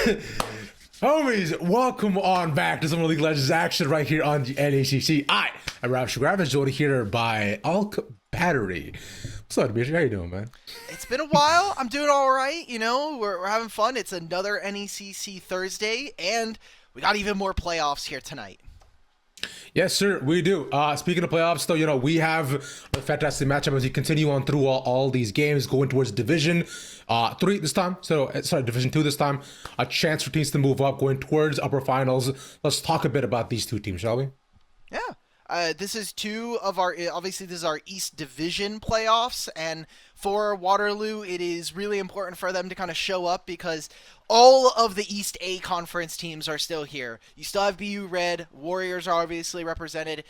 Homies, welcome on back to some of League of Legends action right here on the NECC. I'm Ravish, joined here by AlkBattery. What's up, Ravish? How you doing, man? It's been a while. I'm doing all right. You know, we're having fun. It's another NECC Thursday, and we got even more playoffs here tonight. Yes, sir, we do. Speaking of playoffs, though, you know, we have a fantastic matchup as we continue on through all these games, going towards Division 3 this time. Division 2 this time. A chance for teams to move up, going towards upper finals. Let's talk a bit about these two teams, shall we? Yeah. This is two of our, obviously this is our East Division playoffs, and for Waterloo, it is really important for them to kind of show up because all of the East A conference teams are still here. You still have BU Red, Warriors are obviously represented,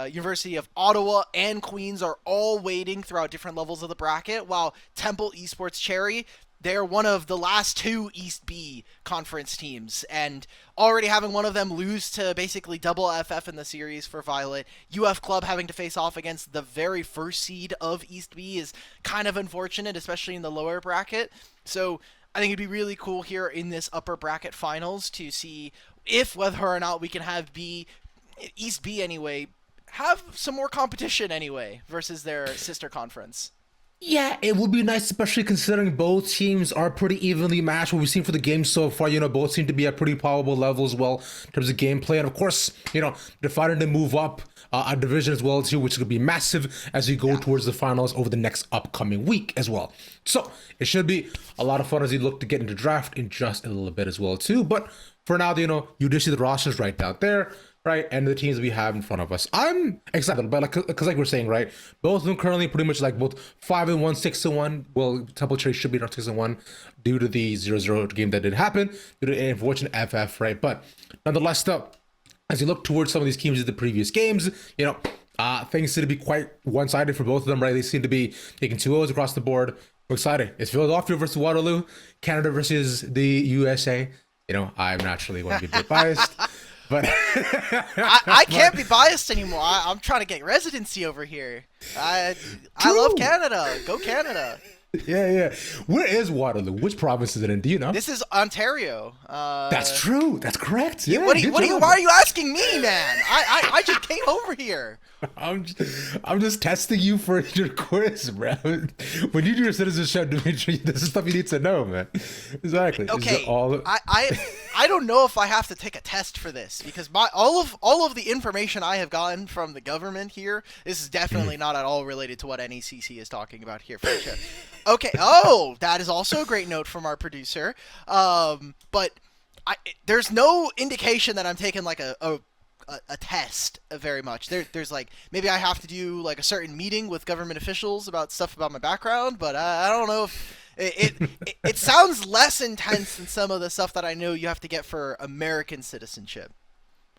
University of Ottawa and Queens are all waiting throughout different levels of the bracket, while Temple Esports Cherry, they're one of the last two East B conference teams, and already having one of them lose to basically double FF in the series for Violet, UF Club having to face off against the very first seed of East B is kind of unfortunate, especially in the lower bracket. So I think it'd be really cool here in this upper bracket finals to see if whether or not we can have East B anyway, have some more competition anyway versus their sister conference. Yeah, it would be nice, especially considering both teams are pretty evenly matched. What we've seen for the game so far, you know, both seem to be at pretty probable level as well in terms of gameplay. And of course, you know, they're fighting to move up a division as well too, which could be massive as we go towards the finals over the next upcoming week as well. So it should be a lot of fun as we look to get into draft in just a little bit as well too. But for now, you know, you do see the rosters right down there, right, and the teams we have in front of us. I'm excited, but because like we're saying, right, both of them currently pretty much like both 5-1, 6-1. Well, Temple Cherry should be around 6-1 due to the 0-0 game that did happen, due to an unfortunate FF, right? But nonetheless, though, as you look towards some of these teams in the previous games, you know, things seem to be quite one-sided for both of them, right? They seem to be taking 2-0s across the board. I'm excited. It's Philadelphia versus Waterloo, Canada versus the USA. You know, I'm naturally going to be a bit biased. But I can't be biased anymore. I'm trying to get residency over here. I love Canada. Go Canada. Yeah. Where is Waterloo? Which province is it in? Do you know? This is Ontario. That's true. That's correct. Yeah. Why are you asking me, man? I just came over here. I'm just testing you for your quiz, bro. When you do your citizenship, Dimitri, this is stuff you need to know, man. Exactly. Okay. I don't know if I have to take a test for this because all of the information I have gotten from the government here, this is definitely not at all related to what NECC is talking about here for sure. Okay. Oh, that is also a great note from our producer. But there's no indication that I'm taking like a test very much. There's like maybe I have to do like a certain meeting with government officials about stuff about my background, but I don't know if it sounds less intense than some of the stuff that I know you have to get for American citizenship.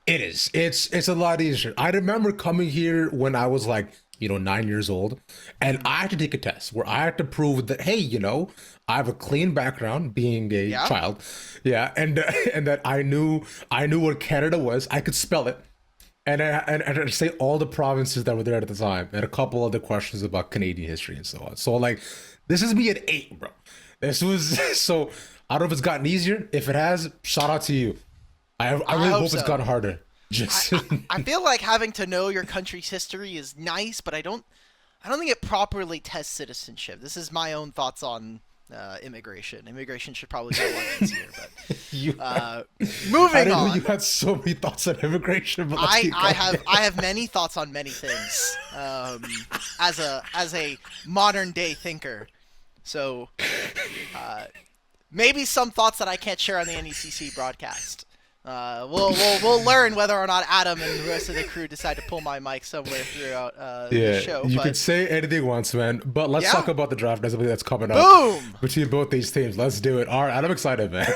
It is. It's a lot easier. I remember coming here when I was like, you know, 9 years old, and I had to take a test where I had to prove that, hey, you know, I have a clean background being a child. Yeah. And that I knew what Canada was. I could spell it. And I say all the provinces that were there at the time, and a couple other questions about Canadian history and so on. So like, this is me at 8, bro. This was so. I don't know if it's gotten easier. If it has, shout out to you. I really hope it's gotten harder. I feel like having to know your country's history is nice, but I don't think it properly tests citizenship. This is my own thoughts on immigration. Immigration should probably be a lot easier. But moving I didn't on. know you had so many thoughts on immigration. But I have many thoughts on many things. As a modern day thinker, so maybe some thoughts that I can't share on the NECC broadcast. We'll learn whether or not Adam and the rest of the crew decide to pull my mic somewhere throughout the show. You can say anything once, man. But let's talk about the draft that's coming up. Boom! Between both these teams. Let's do it. All right, I'm excited, man.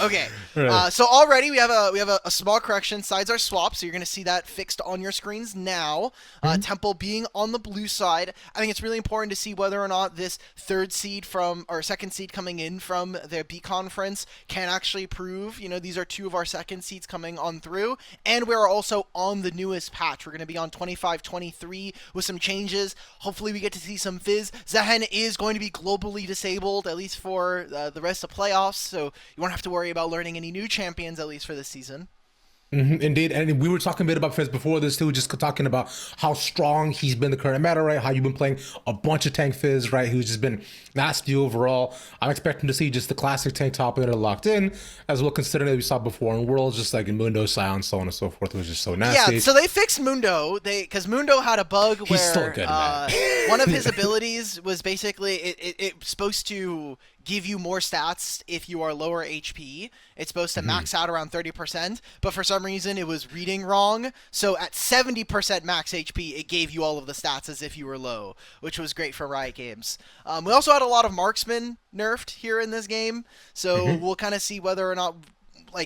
Okay. Right. So already we have a small correction. Sides are swapped, so you're going to see that fixed on your screens now. Temple being on the blue side. I think it's really important to see whether or not this third seed from or second seed coming in from the B conference can actually prove. These are two of our second seeds coming on through, and we're also on the newest patch. We're going to be on 25-23 with some changes. Hopefully, we get to see some fizz. Zehen is going to be globally disabled at least for the rest of playoffs, so you won't have to worry about learning any new champions, at least for this season. Indeed, and we were talking a bit about Fizz before this too, just talking about how strong he's been the current meta, right? How you've been playing a bunch of tank Fizz, right? Who's just been nasty overall. I'm expecting to see just the classic tank top laner locked in, as well considering that we saw before in Worlds, just like in Mundo, Silence, so on and so forth. It was just so nasty. Yeah, so they fixed Mundo. Because Mundo had a bug He's where still good, man. one of his abilities was basically it's supposed to give you more stats if you are lower HP. It's supposed to max out around 30%, but for some reason it was reading wrong. So at 70% max HP, it gave you all of the stats as if you were low, which was great for Riot Games. We also had a lot of marksmen nerfed here in this game, so we'll kind of see whether or not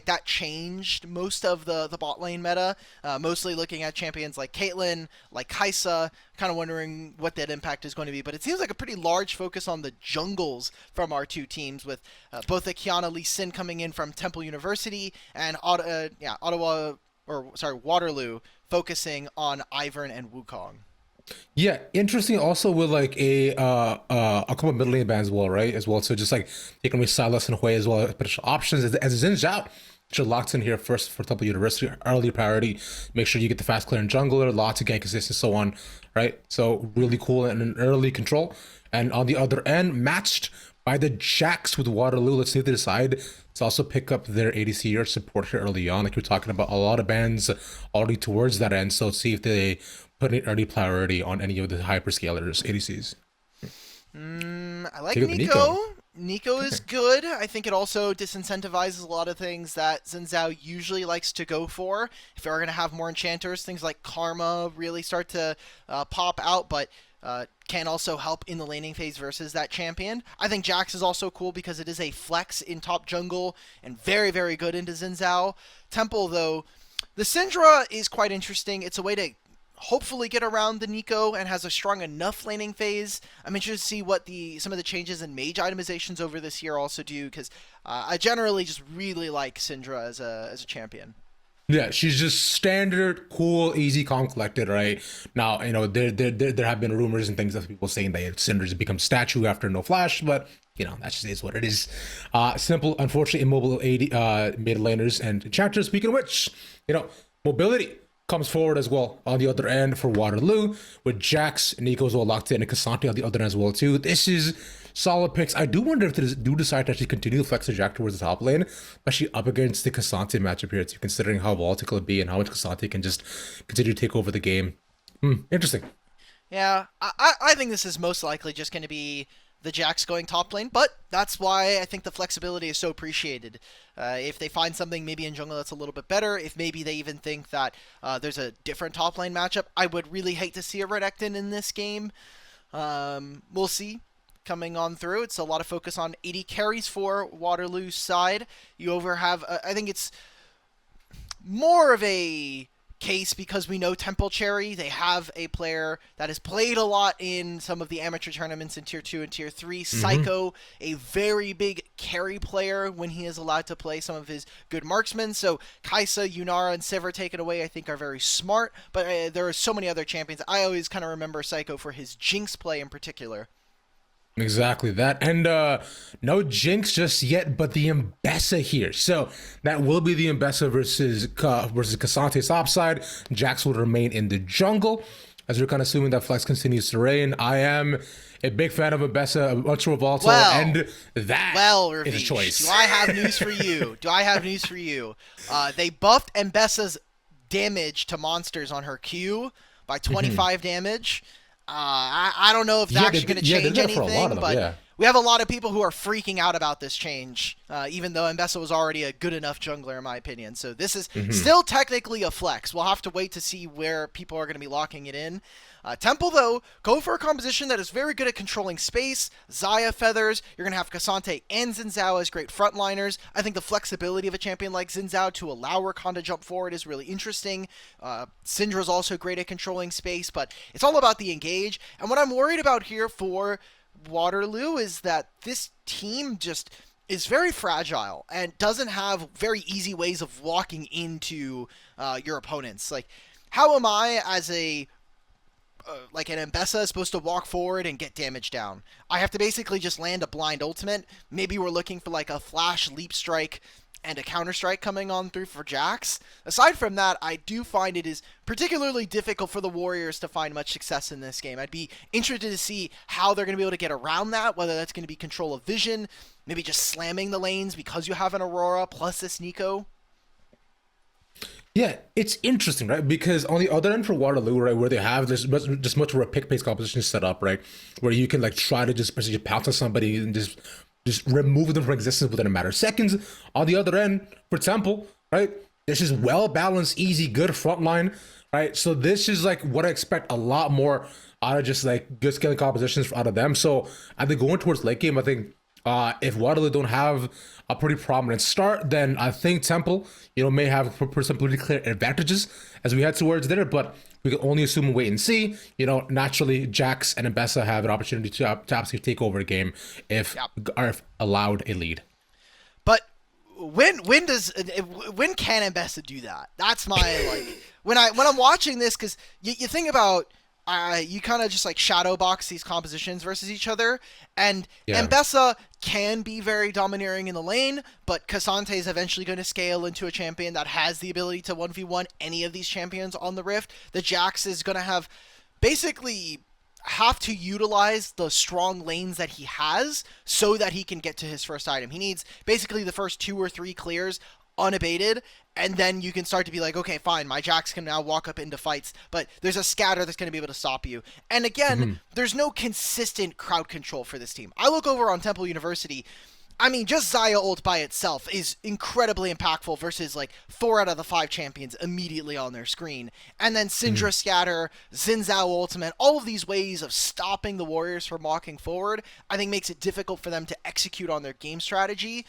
that changed most of the bot lane meta, mostly looking at champions like Caitlyn, like Kai'Sa, kind of wondering what that impact is going to be. But it seems like a pretty large focus on the jungles from our two teams, with both the Kiana Lee Sin coming in from Temple University and Waterloo focusing on Ivern and Wukong. Yeah, interesting. Also with like a couple of middle lane bans as well, right? As well, so just like taking away Silas and Hui as well, potential options as Xin Zhao. You're locked in here first for Temple University, early priority. Make sure you get the fast clear and jungler, lots of gank assist and so on, right? So really cool and an early control. And on the other end, matched by the Jacks with Waterloo. Let's see if they decide to also pick up their ADC or support here early on. Like we're talking about, a lot of bans already towards that end. So let's see if they put an early priority on any of the hyperscalers ADCs. I like Nico. Nico is good. I think it also disincentivizes a lot of things that Xin Zhao usually likes to go for. If you're going to have more enchanters, things like Karma really start to pop out, but can also help in the laning phase versus that champion. I think Jax is also cool because it is a flex in top jungle and very, very good into Xin Zhao. Temple, though, the Syndra is quite interesting. It's a way to hopefully get around the Nico and has a strong enough laning phase. I'm interested to see what some of the changes in mage itemizations over this year also do, because I generally just really like Syndra as a champion. Yeah, she's just standard, cool, easy, calm, collected, right? Now, there have been rumors and things of people saying that Syndra's become statue after no flash, but that just is what it is. Simple, unfortunately, immobile mid laners and enchanters. Speaking of which, mobility comes forward as well on the other end for Waterloo, with Jax, Nico's all locked in, and Cassante on the other end as well too. This is solid picks. I do wonder if they do decide to actually continue to flex the Jack towards the top lane, especially up against the Cassante matchup here too, considering how volatile it be and how much Cassante can just continue to take over the game. Interesting. Yeah, I think this is most likely just going to be the Jax going top lane, but that's why I think the flexibility is so appreciated. If they find something maybe in jungle that's a little bit better, if maybe they even think that there's a different top lane matchup, I would really hate to see a Renekton in this game. We'll see. Coming on through, it's a lot of focus on 80 carries for Waterloo's side. You have, I think it's more of a case because we know Temple Cherry, they have a player that has played a lot in some of the amateur tournaments in tier 2 and tier 3. Psycho, a very big carry player when he is allowed to play some of his good marksmen. So Kai'Sa, Yunara, and Sivir taken away I think are very smart, but there are so many other champions. I always kind of remember Psycho for his Jinx play in particular. Exactly that. And no Jinx just yet, but the Mbessa here. So that will be the Mbessa versus Cassante's upside. Jax will remain in the jungle, as we're kind of assuming that Flex continues to reign. I am a big fan of Mbessa, ultra volatile, and that Ravish, is a choice. Do I have news for you? They buffed Mbessa's damage to monsters on her Q by 25 damage. I don't know if that's actually going to change anything, we have a lot of people who are freaking out about this change, even though Mbessa was already a good enough jungler, in my opinion. So this is still technically a flex. We'll have to wait to see where people are going to be locking it in. Temple, though, go for a composition that is very good at controlling space. Xayah Feathers, you're going to have Cassante and Xin Zhao as great frontliners. I think the flexibility of a champion like Xin Zhao to allow Rakan to jump forward is really interesting. Syndra's also great at controlling space, but it's all about the engage. And what I'm worried about here for Waterloo is that this team just is very fragile and doesn't have very easy ways of walking into your opponents. Like, how am I as a like an Mbessa supposed to walk forward and get damage down? I have to basically just land a blind ultimate. Maybe we're looking for like a flash leap strike and a counter strike coming on through for Jax. Aside from that, I do find it is particularly difficult for the Warriors to find much success in this game. I'd be interested to see how they're going to be able to get around that, whether that's going to be control of vision, maybe just slamming the lanes because you have an Aurora plus this Nico. Yeah, it's interesting, right? Because on the other end for Waterloo, right, where they have this just much more a pick pace composition set up, right, where you can like try to just basically pounce on somebody and just remove them from existence within a matter of seconds. On the other end, for Temple, right, this is well balanced, easy, good frontline, right? So this is like what I expect a lot more out of just like good scaling compositions out of them. So I think going towards late game, I think if Waterloo don't have a pretty prominent start, then I think Temple, may have some pretty clear advantages as we head towards there. But we can only assume and wait and see. Naturally, Jax and Mbessa have an opportunity to absolutely take over a game if are allowed a lead. But when can Mbessa do that? That's my like when I'm watching this, because you think about. You kind of just like shadow box these compositions versus each other, and Mbessa can be very domineering in the lane, but Cassante is eventually going to scale into a champion that has the ability to 1v1 any of these champions on the Rift. The Jax is going to have to utilize the strong lanes that he has so that he can get to his first item. He needs basically the first 2 or 3 clears unabated, and then you can start to be like, okay, fine, my Jax can now walk up into fights, but there's a scatter that's going to be able to stop you. And again, there's no consistent crowd control for this team. I look over on Temple University. I mean, just Xayah ult by itself is incredibly impactful versus like 4 out of the 5 champions immediately on their screen. And then Syndra scatter, Xin Zhao ultimate, all of these ways of stopping the Warriors from walking forward, I think makes it difficult for them to execute on their game strategy.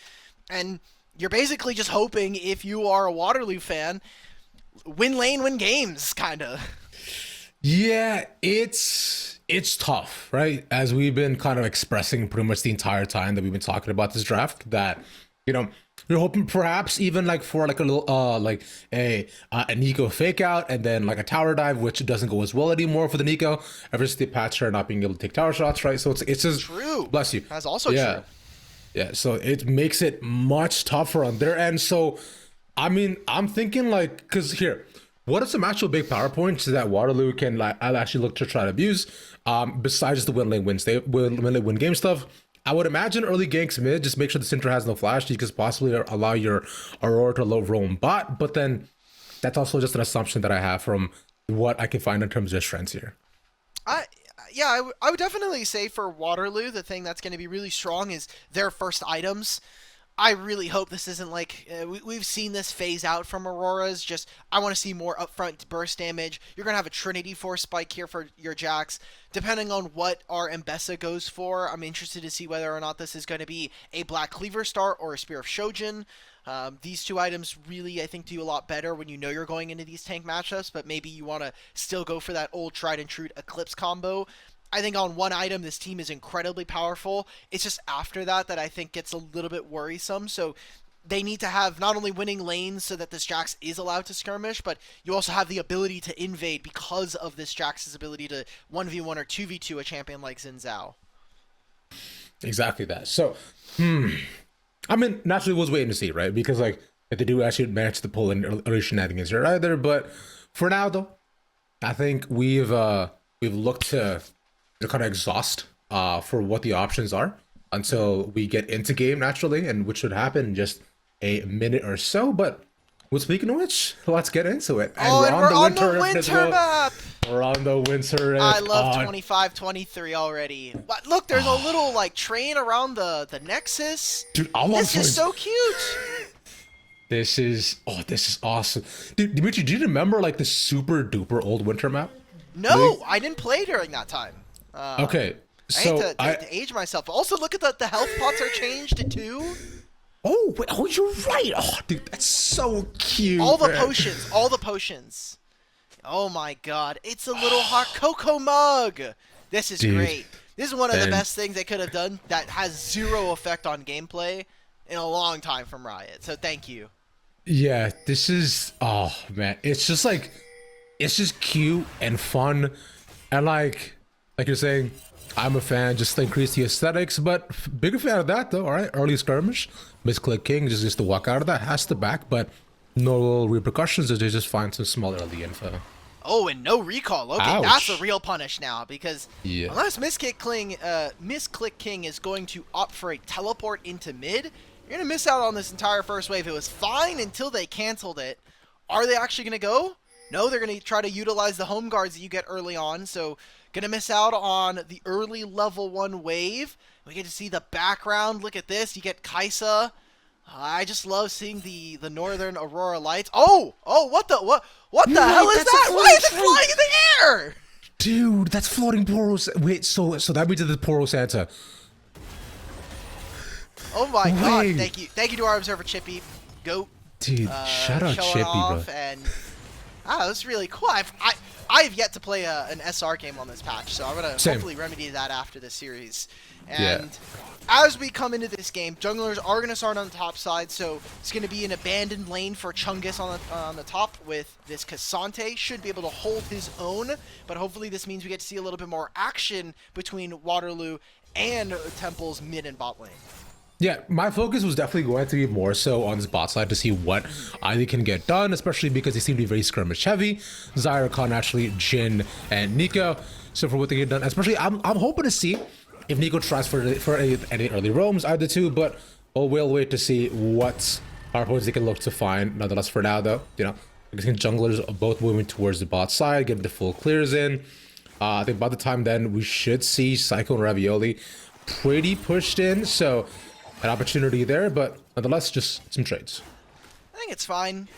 And you're basically just hoping, if you are a Waterloo fan, win lane, win games, kind of. Yeah, it's tough, right? As we've been kind of expressing pretty much the entire time that we've been talking about this draft, that you're hoping perhaps even like for like a little a Nico fake out and then like a tower dive, which doesn't go as well anymore for the Nico ever since they patched her not being able to take tower shots, right? So it's just true. Bless you. That's also true. Yeah, so it makes it much tougher on their end. So, I mean, I'm thinking like, because here, what are some actual big power points that Waterloo can I'll actually look to try to abuse, besides the win lane win game stuff? I would imagine early ganks mid, just make sure the Syndra has no flash. You could possibly allow your Aurora to low roam bot, but then that's also just an assumption that I have from what I can find in terms of strengths here. I would definitely say for Waterloo, the thing that's going to be really strong is their first items. I really hope this isn't like, we've seen this phase out from Auroras. Just, I want to see more upfront burst damage. You're going to have a Trinity Force spike here for your Jax. Depending on what our Mbessa goes for, I'm interested to see whether or not this is going to be a Black Cleaver start or a Spear of Shojin. These 2 items really, I think, do a lot better when you know you're going into these tank matchups, but maybe you want to still go for that old tried and true Eclipse combo. I think on one item, this team is incredibly powerful. It's just after that I think gets a little bit worrisome. So they need to have not only winning lanes so that this Jax is allowed to skirmish, but you also have the ability to invade because of this Jax's ability to 1v1 or 2v2 a champion like Xin Zhao. Exactly that. So, I mean, naturally, we'll wait and see, right? Because, like, if they do actually manage to pull in early shenanigans here either. But for now, though, I think we've looked to kind of exhaust for what the options are until we get into game naturally, and which should happen in just a minute or so. But speaking of which, let's get into it. And we're on the winter map. Around the winter. I love 25-23 already. But look, there's a little like train around the Nexus. Dude, I love this is so cute. This is awesome. Dude, Dimitri, do you remember like the super duper old winter map? No, I didn't play during that time. Okay, so I hate to age myself. Also, look at the health pots are changed too. Oh, wait, oh, you're right. Oh, dude, that's so cute. All the potions, all the potions. Oh my god, it's a little hot cocoa mug. This is great. This is one of the best things they could have done that has zero effect on gameplay in a long time from Riot. So thank you. Yeah, this is, oh man, it's just like, it's just cute and fun, and like you're saying, I'm a fan, just to increase the aesthetics, but bigger fan of that though. All right, early skirmish, misclick king, just to walk out of that, has to back, but no repercussions as they just find some small early info. Oh, and no recall. Okay, Ouch. That's a real punish now, because Yeah. unless Misclick King is going to opt for a teleport into mid, you're going to miss out on this entire first wave. It was fine until they canceled it. Are they actually going to go? No, they're going to try to utilize the home guards that you get early on, so going to miss out on the early level 1 wave. We get to see the background. Look at this. You get Kaisa. I just love seeing the Northern Aurora Lights. Oh, what the hell is that? Why is it flying in the air? Dude, that's floating Poro. Wait, so that means it's the Poro Santa. Oh my god! Thank you to our observer Chippy. Goat. Dude, shout out Chippy, bro. And that's really cool. I've yet to play an SR game on this patch, so I'm gonna hopefully remedy that after this series. And as we come into this game, junglers are gonna start on the top side, so it's gonna be an abandoned lane for Chungus on the top with this Cassante. Should be able to hold his own, but hopefully this means we get to see a little bit more action between Waterloo and Temple's mid and bot lane. Yeah, my focus was definitely going to be more so on this bot side to see what either can get done, especially because they seem to be very skirmish heavy. Zyra, Khan, actually, Jin, and Nico. So for what they get done, especially, I'm hoping to see if Nico tries for any early roams, either two, but we'll wait to see what points they can look to find. Nonetheless, for now, though, you know, I think junglers are both moving towards the bot side, getting the full clears in. I think by the time then, we should see Psycho and Ravioli pretty pushed in, so an opportunity there, but nonetheless, just some trades. I think it's fine.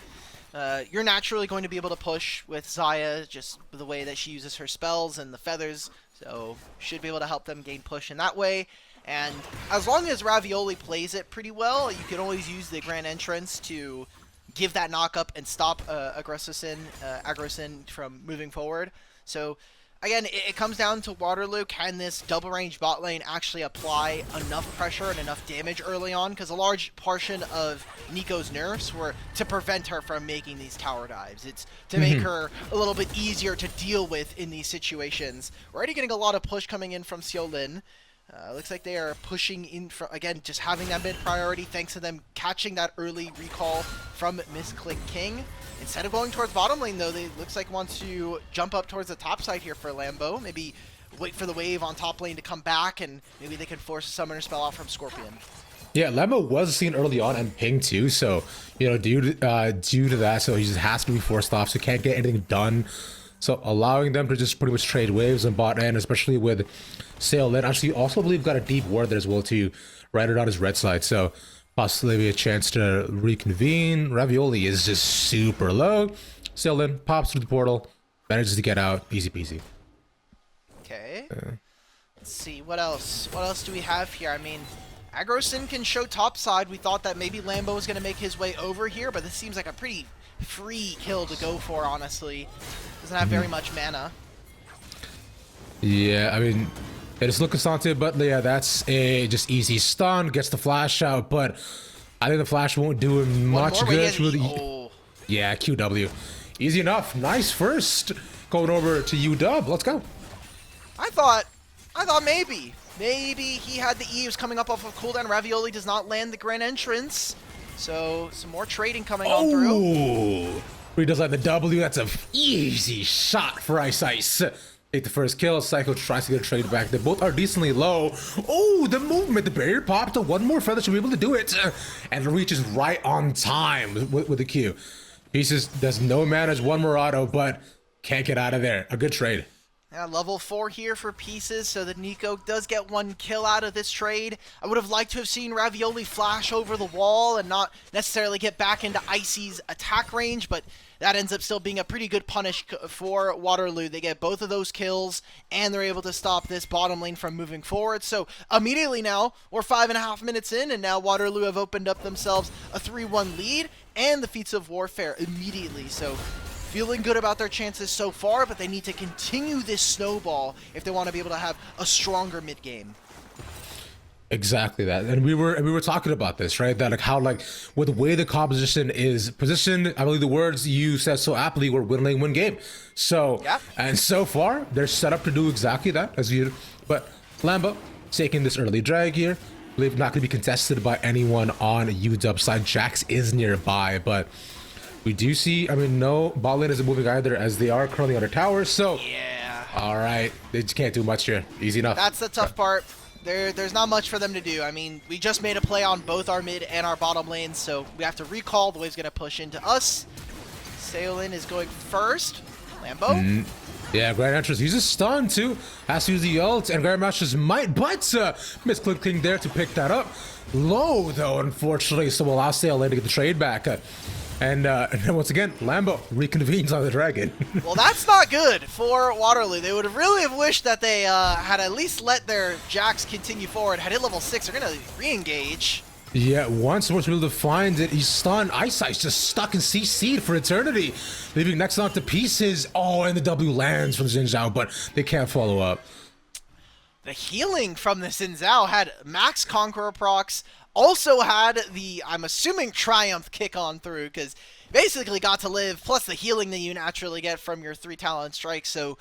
You're naturally going to be able to push with Xayah, just the way that she uses her spells and the feathers, so should be able to help them gain push in that way. And as long as Ravioli plays it pretty well, you can always use the Grand Entrance to give that knock up and stop Agrosin from moving forward. So again, it comes down to Waterloo. Can this double range bot lane actually apply enough pressure and enough damage early on? Because a large portion of Nico's nerfs were to prevent her from making these tower dives. It's to make her a little bit easier to deal with in these situations. We're already getting a lot of push coming in from Xiaolin. Looks like they are pushing in, again, just having that mid priority thanks to them catching that early recall from Misclick King. Instead of going towards bottom lane, though, they looks like wants to jump up towards the top side here for Lambo. Maybe wait for the wave on top lane to come back, and maybe they can force a summoner spell out from Scorpion. Yeah, Lambo was seen early on and ping too, so, you know, due to that, so he just has to be forced off, so can't get anything done. So allowing them to just pretty much trade waves on bot end, especially with Sail-In. Actually, also believe got a deep ward there as well to right it on his red side, so possibly a chance to reconvene. Ravioli is just super low. Sail-In, pops through the portal, manages to get out, easy peasy. Okay. Let's see, what else? What else do we have here? I mean, Agrosin can show top side. We thought that maybe Lambo was going to make his way over here, but this seems like a pretty free kill to go for, honestly. Doesn't have very much mana. Yeah, I mean, it is looking something, but yeah, that's a just easy stun, gets the flash out, but I think the flash won't do him much good. Really, yeah, QW. Easy enough. Nice first. Going over to UW. Let's go. I thought maybe he had the Eves coming up off of cooldown. Ravioli does not land the Grand Entrance. So some more trading coming on through. He does like the W. That's an easy shot for Ice Ice. Take the first kill. Psycho tries to get a trade back. They both are decently low. Oh, the movement. The barrier popped. One more feather should be able to do it. And it reaches right on time with the Q. Pieces does no manage one more auto, but Can't get out of there. A good trade. Yeah, level 4 here for pieces, so that NECC does get 1 kill out of this trade. I would have liked to have seen Ravioli flash over the wall and not necessarily get back into Icy's attack range, but that ends up still being a pretty good punish for Waterloo. They get both of those kills, and they're able to stop this bottom lane from moving forward. So immediately now, we're 5.5 minutes in, and now Waterloo have opened up themselves a 3-1 lead, and the Feats of Warfare immediately. So feeling good about their chances so far, but they need to continue this snowball if they want to be able to have a stronger mid game. Exactly that, and we were talking about this, right? That like how like with the way the composition is positioned, I believe the words you said so aptly were win game. So yeah. And so far they're set up to do exactly that as you. But Lambo taking this early drag here, I believe not going to be contested by anyone on UW side. Jax is nearby, but we do see. I mean, no bot lane isn't moving either, as they are currently under towers. So yeah. All right, they just can't do much here. Easy enough. That's the tough part. There's not much for them to do. I mean, we just made a play on both our mid and our bottom lanes, so we have to recall. The wave's going to push into us. Saolin is going first. Lambo. Yeah, Grandmaster's uses stun too. Has to use the ult, and Grandmaster's might, but misclicking there to pick that up. Low though, unfortunately, so we'll allow Saolin to get the trade back. And then once again, Lambo reconvenes on the dragon. Well, that's not good for Waterloo. They would have really have wished that they had at least let their Jax continue forward. Had hit level 6, they're going to re-engage. Yeah, once we're able to find it, he's stunned. Eyesight's just stuck in CC'd for eternity, leaving Nexon to pieces. Oh, and the W lands from Xin Zhao, but they can't follow up. The healing from the Xin Zhao had max Conqueror procs, also had the, I'm assuming, Triumph kick on through, because basically got to live, plus the healing that you naturally get from your 3 talent strikes. So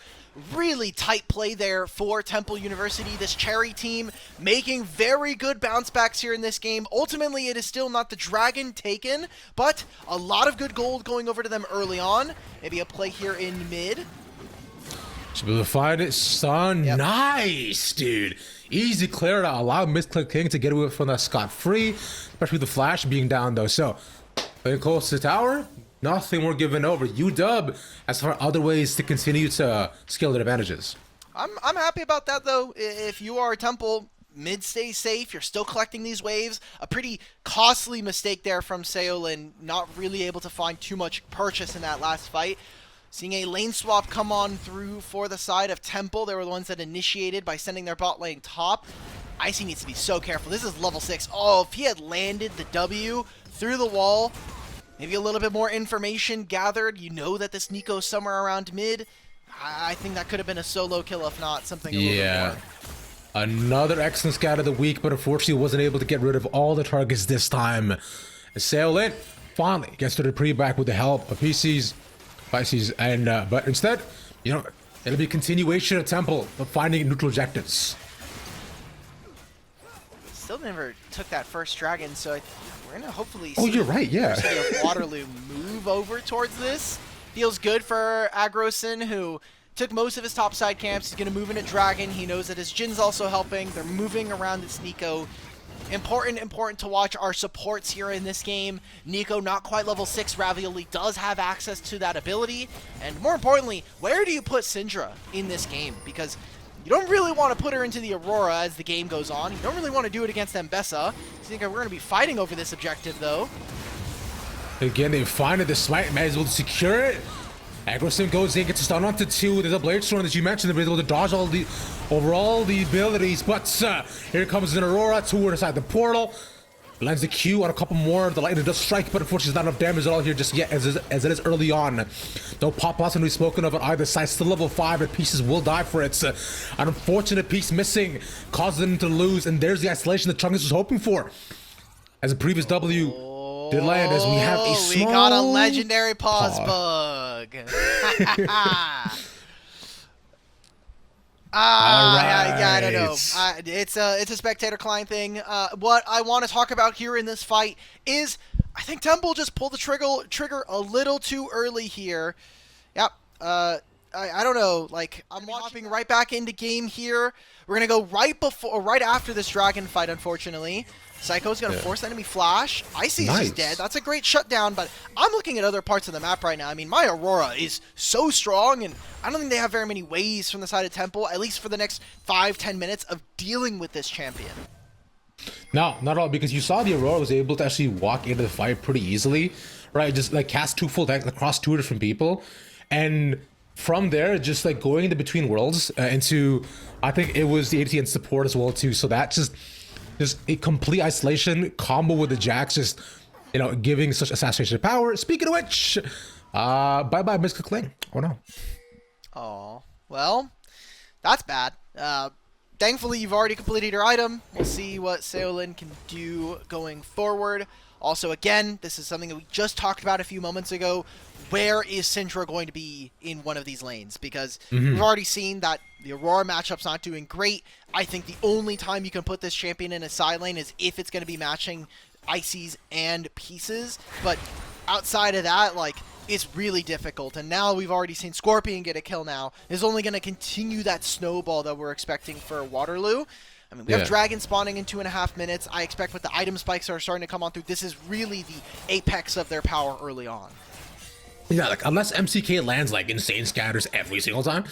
really tight play there for Temple University. This Cherry team making very good bounce backs here in this game. Ultimately, it is still not the dragon taken, but a lot of good gold going over to them early on. Maybe a play here in mid. Should be able to find it, son. Yep. Nice, dude. Easy clear to allow Misclick King to get away from that scot-free, especially with the flash being down though. So, playing close to the tower, nothing more given over. UW as far other ways to continue to scale their advantages. I'm happy about that though. If you are Temple, mid stays safe, you're still collecting these waves. A pretty costly mistake there from Saolin, not really able to find too much purchase in that last fight. Seeing a lane swap come on through for the side of Temple. They were the ones that initiated by sending their bot lane top. Icy needs to be so careful. This is level 6. Oh, if he had landed the W through the wall, maybe a little bit more information gathered. You know that this Nico's somewhere around mid. I think that could have been a solo kill, if not something a little bit more. Another excellent scout of the week, but unfortunately wasn't able to get rid of all the targets this time. Saolin finally gets to the pre-back with the help of PCs. And but instead, you know, it'll be a continuation of Temple of finding neutral objectives. Still never took that first dragon, so we're gonna hopefully see. Oh, you're right, yeah. Waterloo move over towards this. Feels good for Agrosin, who took most of his topside camps. He's gonna move into dragon. He knows that his Jin's also helping. They're moving around this Nico. Important to watch our supports here in this game. Nico not quite level 6. Ravioli does have access to that ability. And more importantly, where do you put Syndra in this game? Because you don't really want to put her into the Aurora as the game goes on. You don't really want to do it against Mbessa. I think we're going to be fighting over this objective though. Again, they find it. The smite might as well secure it. Agrosim goes in, gets a stun onto 2. There's a Blade Storm that you mentioned. They're able to dodge all the abilities. But here comes an Aurora toward side the portal. Lands the Q on a couple more. The lightning does strike, but unfortunately, there's not enough damage at all here just yet, as it is early on. No pop-outs to be spoken of on either side. Still level 5, and Pieces will die for it. An unfortunate piece missing causes them to lose, and there's the isolation that Chungus was hoping for. As a previous W did land, as we have a small... We got a legendary pause bug. I don't know. It's a spectator client thing. What I want to talk about here in this fight is I think Temple just pulled the trigger a little too early here. Yep. I don't know. Like, I'm hopping right back into game here. We're gonna go right after this dragon fight, unfortunately. Psycho's going to force enemy flash. Icy's Nice. just dead. That's a great shutdown, but I'm looking at other parts of the map right now. I mean, my Aurora is so strong, and I don't think they have very many ways from the side of Temple, at least for the next 5-10 minutes, of dealing with this champion. No, not at all, because you saw the Aurora was able to actually walk into the fight pretty easily, right? Just like cast 2 full decks across 2 different people, and from there, just like going into between worlds into, I think it was the ATN support as well too. So that just a complete isolation combo with the Jax, just giving such assassination power. Speaking of which, bye bye Miss Kling. Oh no. Oh well, that's bad. Thankfully, you've already completed your item. We'll see what Seolin can do going forward. Also, again, this is something that we just talked about a few moments ago. Where is Syndra going to be in one of these lanes? Because we've already seen that the Aurora matchup's not doing great. I think the only time you can put this champion in a side lane is if it's going to be matching Ices and Pieces. But outside of that, like, it's really difficult. And now we've already seen Scorpion get a kill now. Is only going to continue that snowball that we're expecting for Waterloo. I mean, we have Dragon spawning in 2.5 minutes. I expect with the item spikes that are starting to come on through, this is really the apex of their power early on. Yeah, like unless MCK lands like insane scatters every single time,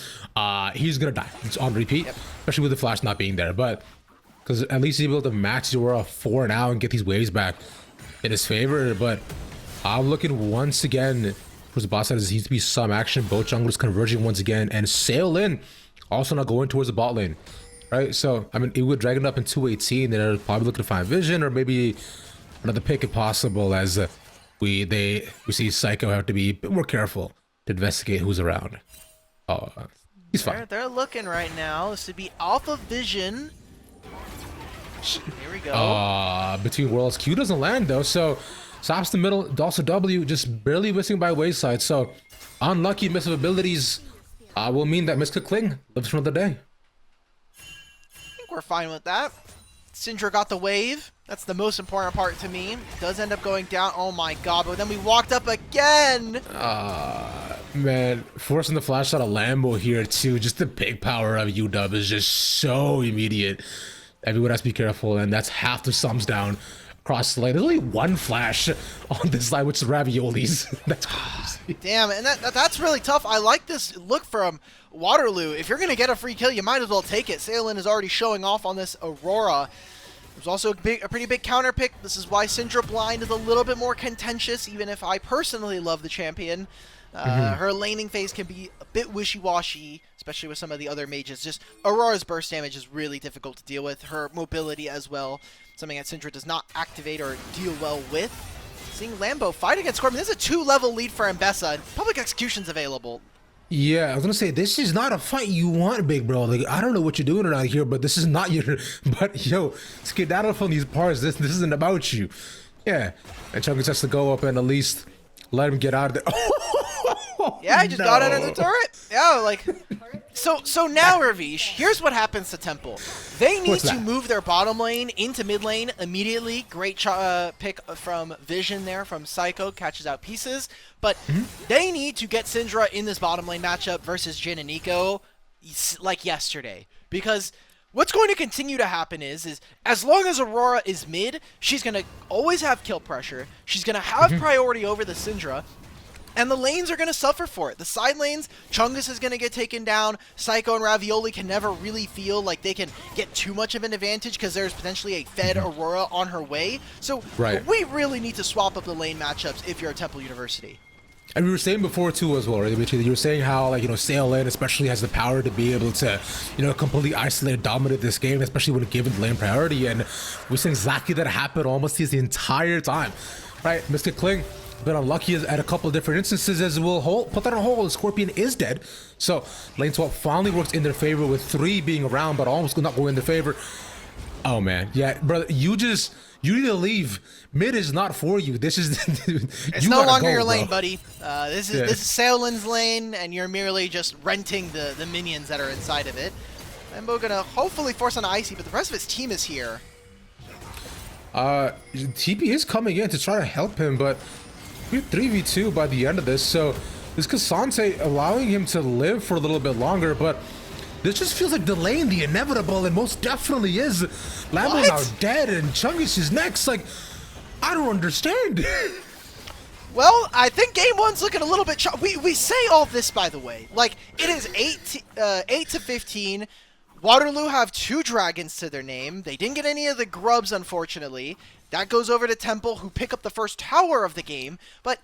he's gonna die. It's on repeat, especially with the flash not being there. But because at least he's able to max the Aurora 4 now and get these waves back in his favor. But I'm looking once again towards the bot side. There needs to be some action. Both junglers converging once again, and Seolin also not going towards the bot lane. Right, so I mean, it would drag it up in 218. They're probably looking to find vision or maybe another pick if possible. As we see Psycho have to be a bit more careful to investigate who's around. Oh, he's fine. They're looking right now. This would be Alpha Vision. Here we go. Between worlds, Q doesn't land though, so stops the middle. Also W just barely missing by wayside. So unlucky miss of abilities will mean that Mr. Kling lives for another day. We're fine with that. Syndra got the wave. That's the most important part to me. Does end up going down. Oh my god, but then we walked up again. Man, forcing the flash out of Lambo here too. Just the big power of UW is just so immediate. Everyone has to be careful, and that's half the sums down across the lane. There's only one flash on this line, which is Ravioli's. That's crazy. Damn, and that's really tough. I like this look from Waterloo. If you're going to get a free kill, you might as well take it. Seolin is already showing off on this Aurora. There's also a pretty big counter pick. This is why Syndra Blind is a little bit more contentious, even if I personally love the champion. Her laning phase can be a bit wishy-washy, especially with some of the other mages. Just Aurora's burst damage is really difficult to deal with. Her mobility as well, something that Syndra does not activate or deal well with. Seeing Lambo fight against Scorpion. This is a 2-level lead for Mbessa, and public execution's available. Yeah, I was gonna say, this is not a fight you want, big bro. Like, I don't know what you're doing around here, but this is not your... But, yo, skedaddle from these parts. This isn't about you. Yeah. And Chungus has to go up and at least let him get out of there. Yeah, I just got out of the turret. Yeah, like... So now, Ravish, here's what happens to Temple. They need to move their bottom lane into mid lane immediately. Great pick from Vision there from Psycho, catches out Pieces. But they need to get Syndra in this bottom lane matchup versus Jhin and Nico like yesterday. Because what's going to continue to happen is as long as Aurora is mid, she's going to always have kill pressure. She's going to have priority over the Syndra. And the lanes are going to suffer for it. The side lanes, Chungus is going to get taken down. Psycho and Ravioli can never really feel like they can get too much of an advantage because there's potentially a fed Aurora on her way. So we really need to swap up the lane matchups if you're at Temple University. And we were saying before too as well, right, Dimitri? You were saying how, like, Seolin especially has the power to be able to, completely isolate and dominate this game, especially when given lane priority. And we're seeing exactly that happen almost the entire time, right? Mr. Kling been unlucky at a couple of different instances, as we'll put that on hold. Scorpion is dead, so lane swap finally works in their favor with 3 being around, but almost not going in their favor. Oh man, yeah, brother, you need to leave. Mid is not for you. This is it's no longer your lane, buddy. This is Seolin's lane, and you're merely just renting the minions that are inside of it. Lambo gonna hopefully force on Icy, but the rest of his team is here. TP is coming in to try to help him, but we're 3v2 by the end of this, so this Cassante allowing him to live for a little bit longer, but This just feels like delaying the inevitable, and most definitely is. Lambo now dead, and Chungus is next. Like, I don't understand. Well, I think game one's looking a little bit. We say all this, by the way. Like, it is 8 to 15. Waterloo have 2 dragons to their name. They didn't get any of the grubs, unfortunately. That goes over to Temple, who pick up the first tower of the game. But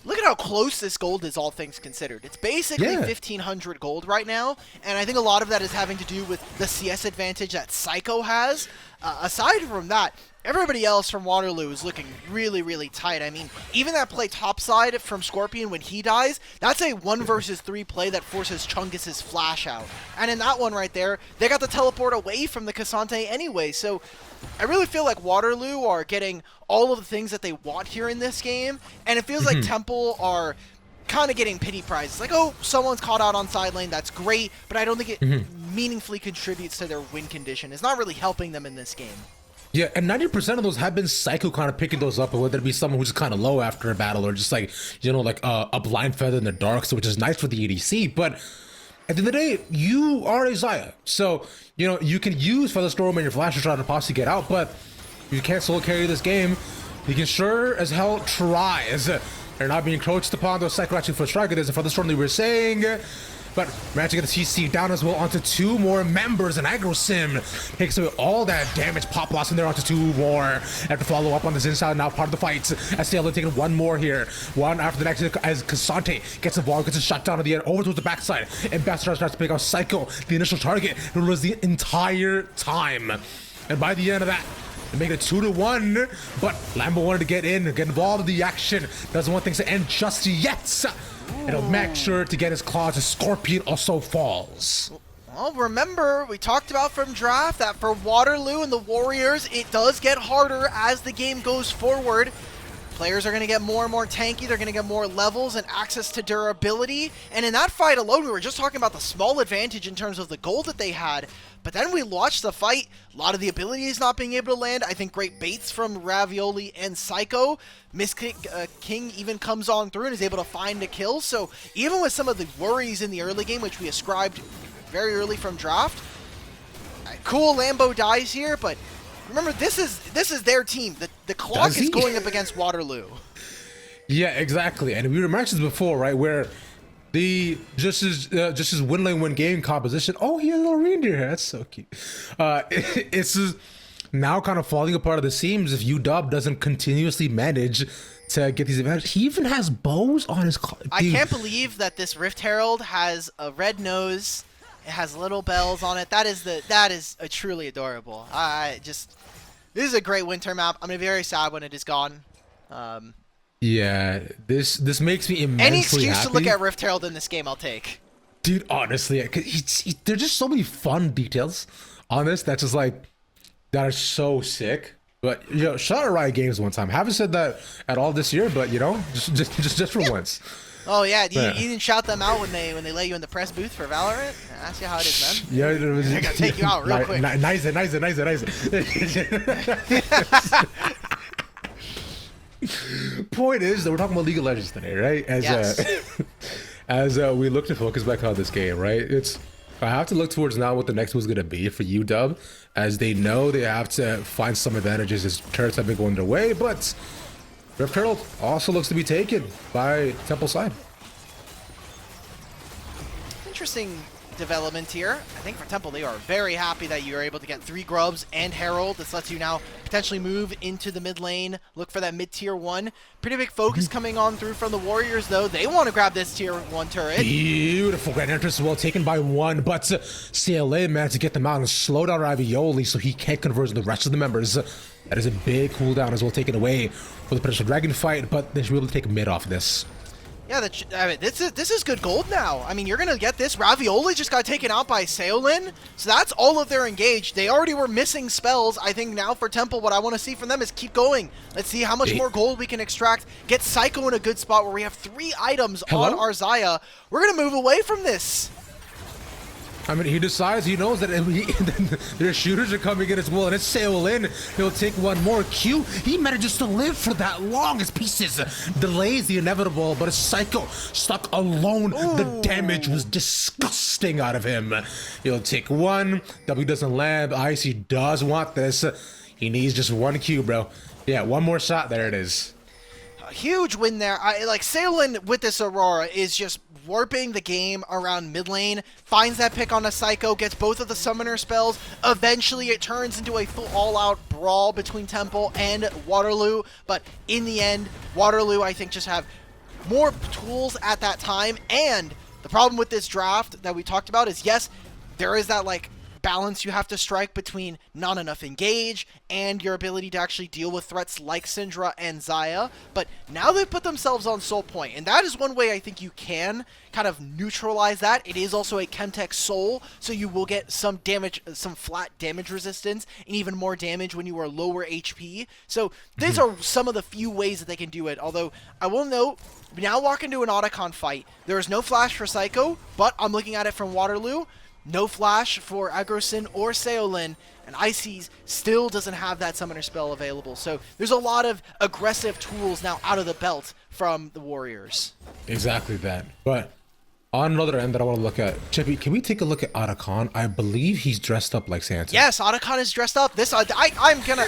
look at how close this gold is, all things considered. It's basically 1,500 gold right now, and I think a lot of that is having to do with the CS advantage that Psycho has. Aside from that, everybody else from Waterloo is looking really, really tight. I mean, even that play topside from Scorpion when he dies, that's a 1 versus 3 play that forces Chungus's flash out. And in that one right there, they got the teleport away from the Cassante anyway, so I really feel like Waterloo are getting all of the things that they want here in this game, and it feels like Temple are kind of getting pity prizes. Like, oh, someone's caught out on side lane, that's great, but I don't think it meaningfully contributes to their win condition. It's not really helping them in this game. Yeah, and 90% of those have been Psycho kind of picking those up, whether it be someone who's kind of low after a battle or just like, you know, like a blind feather in the dark, so which is nice for the EDC, but at the end of the day, you are a Xayah. So, you know, you can use Featherstorm and your flash to try to possibly get out, but you can't solo carry this game. You can sure as hell try, as they're not being encroached upon. Those Psycho actually first strike. There's a Featherstorm they were saying. But managing to get the CC down as well onto 2 more members, and Aggro Sim takes away all that damage. Pop loss in there onto 2 more. Have to follow up on this inside now, part of the fight. As they're taking 1 more here. One after the next as Cassante gets involved, gets a shot down at the end, over towards the backside. Ambassador starts to pick out Psycho, the initial target, who was the entire time. And by the end of that, they make it 2-1, but Lambo wanted to get in, get involved in the action. Doesn't want things to end just yet. And he'll make sure to get his claws as Scorpion also falls. Well, remember, we talked about from draft that for Waterloo and the Warriors, it does get harder as the game goes forward. Players are going to get more and more tanky, they're going to get more levels and access to durability. And in that fight alone, we were just talking about the small advantage in terms of the gold that they had. But then we watched the fight, a lot of the abilities not being able to land. I think great baits from Ravioli and Psycho. Miss King even comes on through and is able to find a kill. So even with some of the worries in the early game, which we ascribed very early from draft, cool Lambo dies here, but remember, this is their team. The clock is going up against Waterloo. Yeah, exactly. And we mentioned this before, right, where the just his win lane win game composition. Oh, he has a little reindeer here. That's so cute. It's just now kind of falling apart at the seams if UW doesn't continuously manage to get these advantages. He even has bows on his car. I can't believe that this Rift Herald has a red nose. It has little bells on it. That is truly adorable. This is a great winter map. I'm gonna be very sad when it is gone. Yeah, this makes me immensely any excuse happy. to look at Rift Herald in this game, I'll take. Dude, honestly, there's just so many fun details on this that's just like, that are so sick. But, you know, shout out Riot Games one time. Haven't said that at all this year, but, you know, just for once. Oh yeah, you didn't shout them out when they let you in the press booth for Valorant? That's how it is, man. Yeah, it was, I gotta take you out real quick. Nice. Point is that we're talking about League of Legends today, right? As we look to focus back on this game, right? I have to look towards now what the next move is going to be for UW, as they know they have to find some advantages as turrets have been going their way, but Rift Herald also looks to be taken by Temple side. Interesting development here. I think for Temple, they are very happy that you're able to get 3 grubs and Herald. This lets you now potentially move into the mid lane, look for that mid-tier 1. Pretty big focus coming on through from the Warriors, though. They want to grab this tier 1 turret. Beautiful Grand Entrance as well, taken by 1, but CLA managed to get them out and slow down Ravioli so he can't convert the rest of the members. That is a big cooldown as well, taken away for the potential dragon fight, but they should be able to take mid off this. Yeah, I mean, this is good gold now. I mean, you're going to get this. Ravioli just got taken out by Seolin, so that's all of their engaged. They already were missing spells. I think now for Temple, what I want to see from them is keep going. Let's see how much more gold we can extract. Get Psycho in a good spot where we have 3 items on our Xayah. We're going to move away from this. I mean, he decides, he knows that their shooters are coming in as well, and it's sail in. He'll take one more. Q, he manages to live for that long as pieces delays the inevitable, but as Psycho stuck alone, the damage was disgusting out of him. He'll take one. W doesn't land. Icy does want this. He needs just one Q, bro. Yeah, one more shot. There it is. A huge win there. Like, Sailin with this Aurora is just warping the game around mid lane, finds that pick on a Psycho, gets both of the summoner spells. Eventually it turns into a full all-out brawl between Temple and Waterloo, but in the end, Waterloo, I think, just have more tools at that time. And the problem with this draft that we talked about is, yes, there is that, like, balance you have to strike between not enough engage and your ability to actually deal with threats like Syndra and Xayah, but now they've put themselves on Soul Point, and that is one way I think you can kind of neutralize that. It is also a Chemtech Soul, so you will get some damage, some flat damage resistance, and even more damage when you are lower HP. So these are some of the few ways that they can do it, although I will note, we now walk into an Otacon fight. There is no flash for Psycho, but I'm looking at it from Waterloo. No flash for Agrosin or Seolin, and Ices still doesn't have that summoner spell available. So there's a lot of aggressive tools now out of the belt from the Warriors. Exactly that. But on another end that I want to look at, Chippy, can we take a look at Otacon? I believe he's dressed up like Santa. Yes, Otacon is dressed up. This, I'm gonna.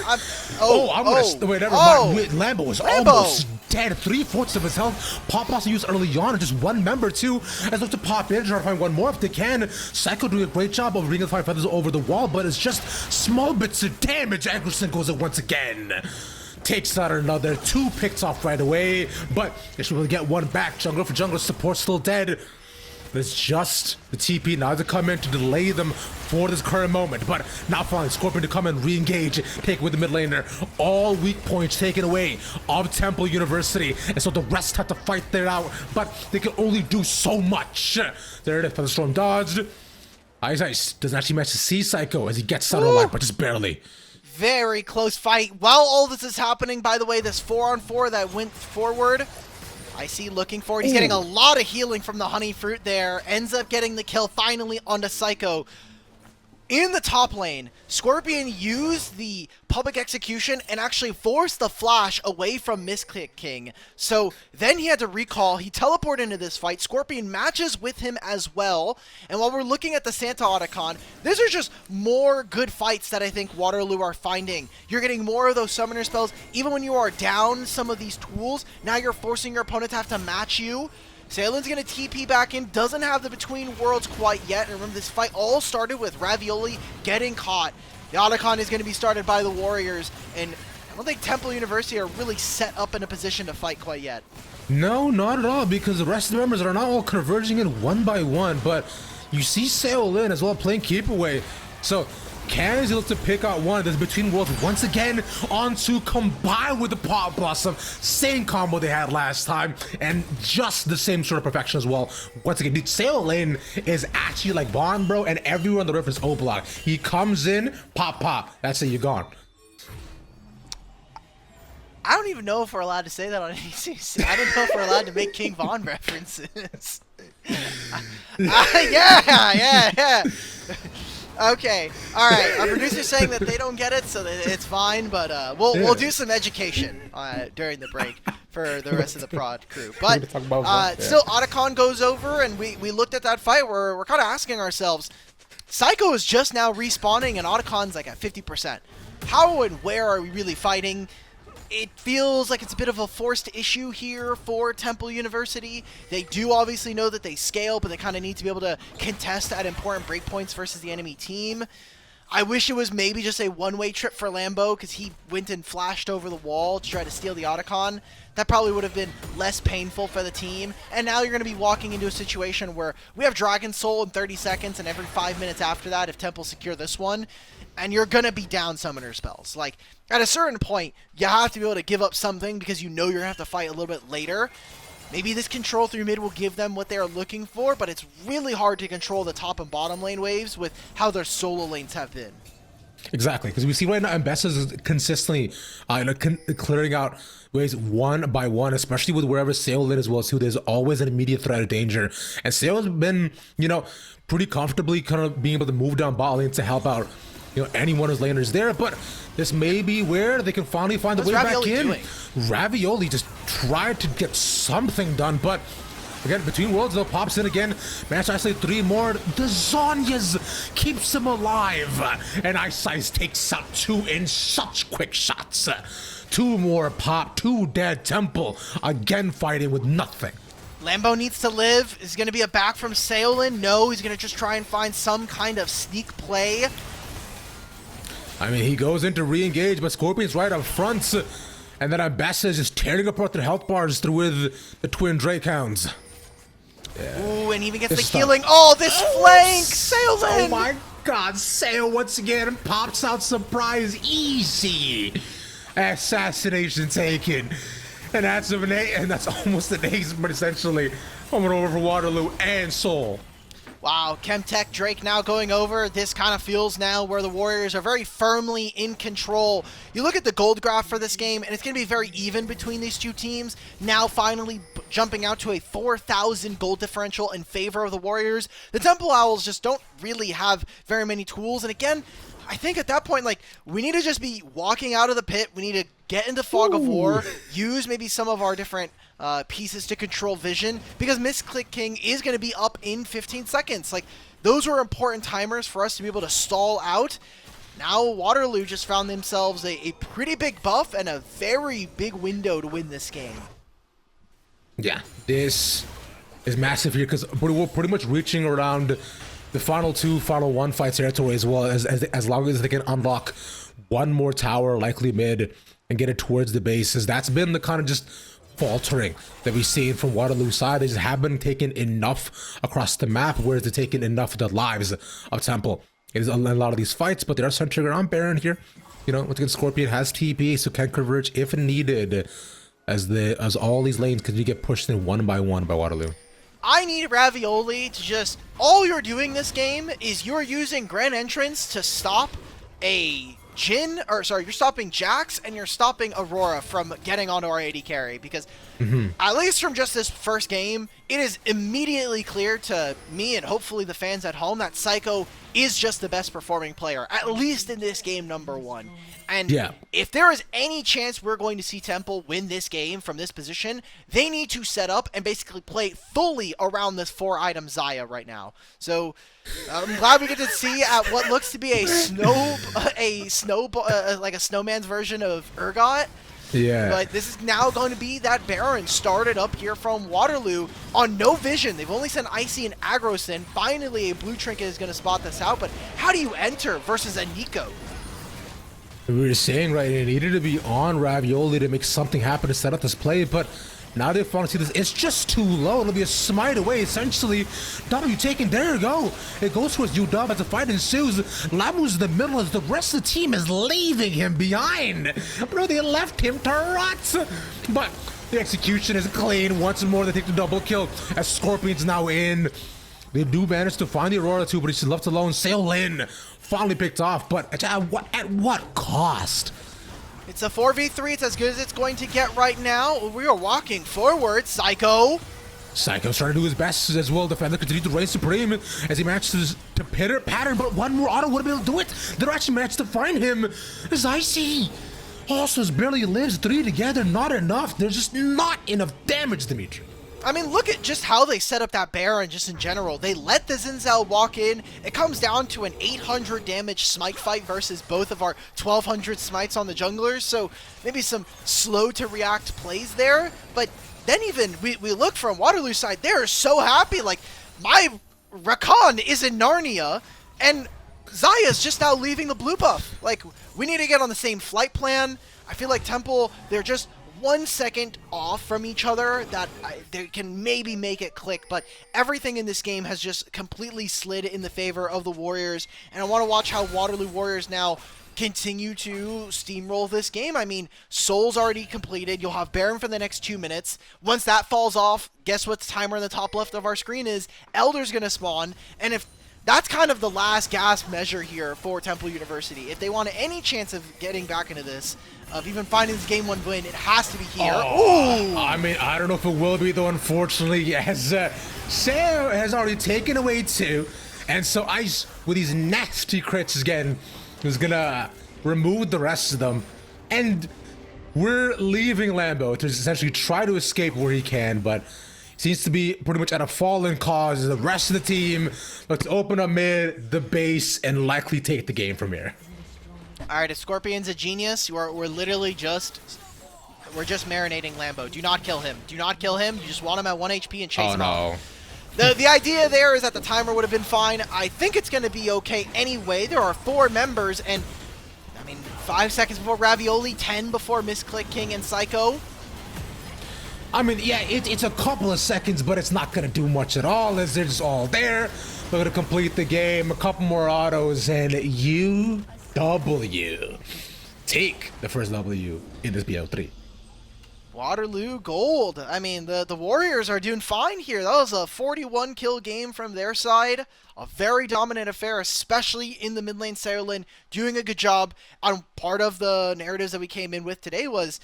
Wait, never mind. Wait, Lambo is almost dead. 3/4 of his health. Pop also used early on, and just one member too. As look to pop in, try to find one more if they can. Psycho doing a great job of bringing the Fire Feathers over the wall, but it's just small bits of damage. Aggression goes in once again. Takes out another 2 picks off right away, but they should be able to get one back. Jungler for jungler, support still dead. It's just the TP now to come in to delay them for this current moment. But now finally, Scorpion to come and re-engage, take with the mid laner. All weak points taken away of Temple University. And so the rest have to fight there out, but they can only do so much. There it is, Featherstorm dodged. Ice doesn't actually manage to see Psycho as he gets out of life, but just barely. Very close fight. While all this is happening, by the way, this 4-on-4 that went forward, I see looking for it. He's getting a lot of healing from the honey fruit there. Ends up getting the kill finally onto Psycho. In the top lane, Scorpion used the public execution and actually forced the flash away from Misclick King. So then he had to recall. He teleported into this fight. Scorpion matches with him as well. And while we're looking at the Santa Otacon, these are just more good fights that I think Waterloo are finding. You're getting more of those summoner spells. Even when you are down some of these tools, now you're forcing your opponent to have to match you. Salen's going to TP back in, doesn't have the Between Worlds quite yet. And remember, this fight all started with Ravioli getting caught. The Otacon is going to be started by the Warriors, and I don't think Temple University are really set up in a position to fight quite yet. No, not at all, because the rest of the members are not all converging in one by one, but you see Seolin as well playing keep away. So can he look to pick out one of this Between Worlds once again on to combine with the Pot Blossom. Same combo they had last time, and just the same sort of perfection as well. Once again, dude, Seolin is actually like Bond, bro, and everyone on the reference O-Block. He comes in, pop. That's it, you're gone. I don't even know if we're allowed to say that on NECC. I don't know if we're allowed to make King Von references. Yeah. Okay, all right. Our producer's saying that they don't get it, so it's fine. But we'll do some education during the break for the rest of the prod crew. But still, Otacon goes over, and we looked at that fight. We're kind of asking ourselves, Psycho is just now respawning, and Otacon's like at 50%. How and where are we really fighting? It feels like it's a bit of a forced issue here for Temple University. They do obviously know that they scale, but they kind of need to be able to contest at important breakpoints versus the enemy team. I wish it was maybe just a one-way trip for Lambo, because he went and flashed over the wall to try to steal the Otacon. That probably would have been less painful for the team. And now you're going to be walking into a situation where we have Dragon Soul in 30 seconds, and every 5 minutes after that, if Temple secure this one, and you're going to be down summoner spells. Like, at a certain point, you have to be able to give up something because you know you're going to have to fight a little bit later. Maybe this control through mid will give them what they're looking for, but it's really hard to control the top and bottom lane waves with how their solo lanes have been. Exactly, because we see right now Mbessa is consistently clearing out ways one by one, especially with wherever Seolin as well too. There's always an immediate threat of danger, and Seol's been, pretty comfortably kind of being able to move down bot lane to help out, any one of his laners there. But this may be where they can finally find the way back in. Doing? Ravioli just tried to get something done, but again, Between Worlds though pops in again. Managed to isolate 3 more. The Zhonya's keeps him alive. And Ice Ice takes out 2 in such quick shots. 2 more pop, 2 dead. Temple again fighting with nothing. Lambo needs to live. Is going to be a back from Seolin? No, he's going to just try and find some kind of sneak play. I mean, he goes into re-engage, but Scorpion's right up front. And then Mbessa is just tearing apart their health bars through with the twin Drake Hounds. Yeah. Ooh, and even gets the healing. Oh, this flank! Seolin! Oh my god, Seo once again pops out surprise easy. Assassination taken. And that's almost an ace, but essentially coming over for Waterloo and Seoul. Wow, Chemtech Drake now going over. This kind of feels now where the Warriors are very firmly in control. You look at the gold graph for this game, and it's going to be very even between these two teams. Now finally jumping out to a 4,000 gold differential in favor of the Warriors. The Temple Owls just don't really have very many tools. And again, I think at that point, we need to just be walking out of the pit. We need to get into Fog of War, use maybe some of our different pieces to control vision, because Misclick King is going to be up in 15 seconds. Those were important timers for us to be able to stall out. Now Waterloo just found themselves a pretty big buff and a very big window to win this game. Yeah, this is massive here, because we're pretty much reaching around the final 2, final 1 fight territory, as well as long as they can unlock one more tower, likely mid, and get it towards the bases. That's been the kind of just faltering that we've seen from Waterloo's side. They just haven't taken enough across the map, whereas they're taking enough of the lives of Temple. It is a lot of these fights, but they are centering around Baron here. Once again, Scorpion has TP, so can converge if needed, as all these lanes continue to get pushed in one by one by Waterloo. I need Ravioli to just... All you're doing this game is you're using Grand Entrance to stop a Jhin, you're stopping Jax, and you're stopping Aurora from getting onto our AD carry, because at least from just this first game, it is immediately clear to me and hopefully the fans at home that Psycho is just the best performing player, at least in this game #1. And if there is any chance we're going to see Temple win this game from this position, they need to set up and basically play fully around this 4-item Xayah right now. So I'm glad we get to see at what looks to be a snowman's version of Urgot. Yeah. But this is now going to be that Baron started up here from Waterloo on no vision. They've only sent Icy and Agrosin. Finally, a blue trinket is going to spot this out. But how do you enter versus a Nico? We were saying, right, it needed to be on Ravioli to make something happen to set up this play, but now they finally see this. It's just too low. It'll be a smite away, essentially. W taken. There you go. It goes towards UW as the fight ensues. Lamu's in the middle as the rest of the team is leaving him behind. Bro, they left him to rot. But the execution is clean. Once more, they take the double kill as Scorpion's now in. They do manage to find the Aurora too, but he's left alone. Seolin finally picked off, but at what cost? It's a 4v3. It's as good as it's going to get right now. We are walking forward. Psycho's trying to do his best as well. Defender continues to reign supreme as he manages to pattern, but one more auto would be able to do it. They're actually managed to find him. As Icy also barely lives. 3 together, not enough. There's just not enough damage, Dimitri. I mean, look at just how they set up that Baron just in general. They let the Zinzal walk in. It comes down to an 800 damage smite fight versus both of our 1200 smites on the junglers. So maybe some slow to react plays there. But then even we look from Waterloo's side, they're so happy. My Rakan is in Narnia and Xayah's just now leaving the blue buff. We need to get on the same flight plan. I feel like Temple, they're just 1 second off from each other that they can maybe make it click, but everything in this game has just completely slid in the favor of the Warriors, and I want to watch how Waterloo Warriors now continue to steamroll this game. I mean, Soul's already completed. You'll have Baron for the next 2 minutes. Once that falls off, guess what the timer in the top left of our screen is? Elder's going to spawn, and if that's kind of the last gasp measure here for Temple University. If they want any chance of getting back into this, of even finding this game 1 win, it has to be here. Ooh! I mean, I don't know if it will be, though, unfortunately, as Sam has already taken away 2. And so Ice, with these nasty crits again, is going to remove the rest of them. And we're leaving Lambo to essentially try to escape where he can, but seems to be pretty much at a fallen cause. The rest of the team looks to open up mid, the base, and likely take the game from here. All right, if Scorpion's a genius, we're literally just marinating Lambo. Do not kill him. Do not kill him. You just want him at 1 HP and chase him out. The idea there is that the timer would have been fine. I think it's going to be okay anyway. There are 4 members, and I mean, 5 seconds before Ravioli, 10 before Misclick King and Psycho. I mean, yeah, it's a couple of seconds, but it's not going to do much at all, as they're just all there. They're going to complete the game, a couple more autos, and UW take the first W in this BO3. Waterloo gold. I mean, the Warriors are doing fine here. That was a 41 kill game from their side. A very dominant affair, especially in the mid lane. Sarah doing a good job. Part of the narratives that we came in with today was,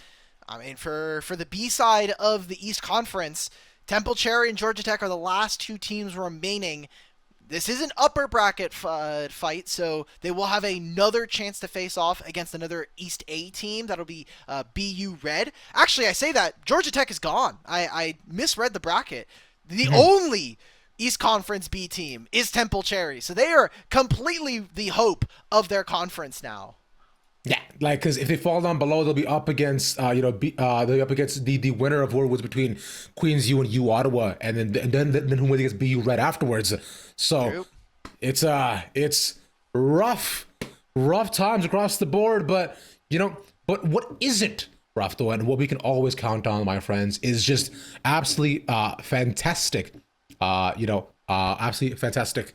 I mean, for the B side of the East Conference, Temple Cherry and Georgia Tech are the last 2 teams remaining. This is an upper bracket fight, so they will have another chance to face off against another East A team. That'll be BU Red. Actually, I say that. Georgia Tech is gone. I misread the bracket. The only East Conference B team is Temple Cherry, so they are completely the hope of their conference now. Yeah, like, because if they fall down below, they'll be up against, they'll be up against the winner of what was between Queens U and U Ottawa, and then who wins against BU Red afterwards. So it's rough times across the board, but what isn't rough though, and what we can always count on, my friends, is just absolutely fantastic, absolutely fantastic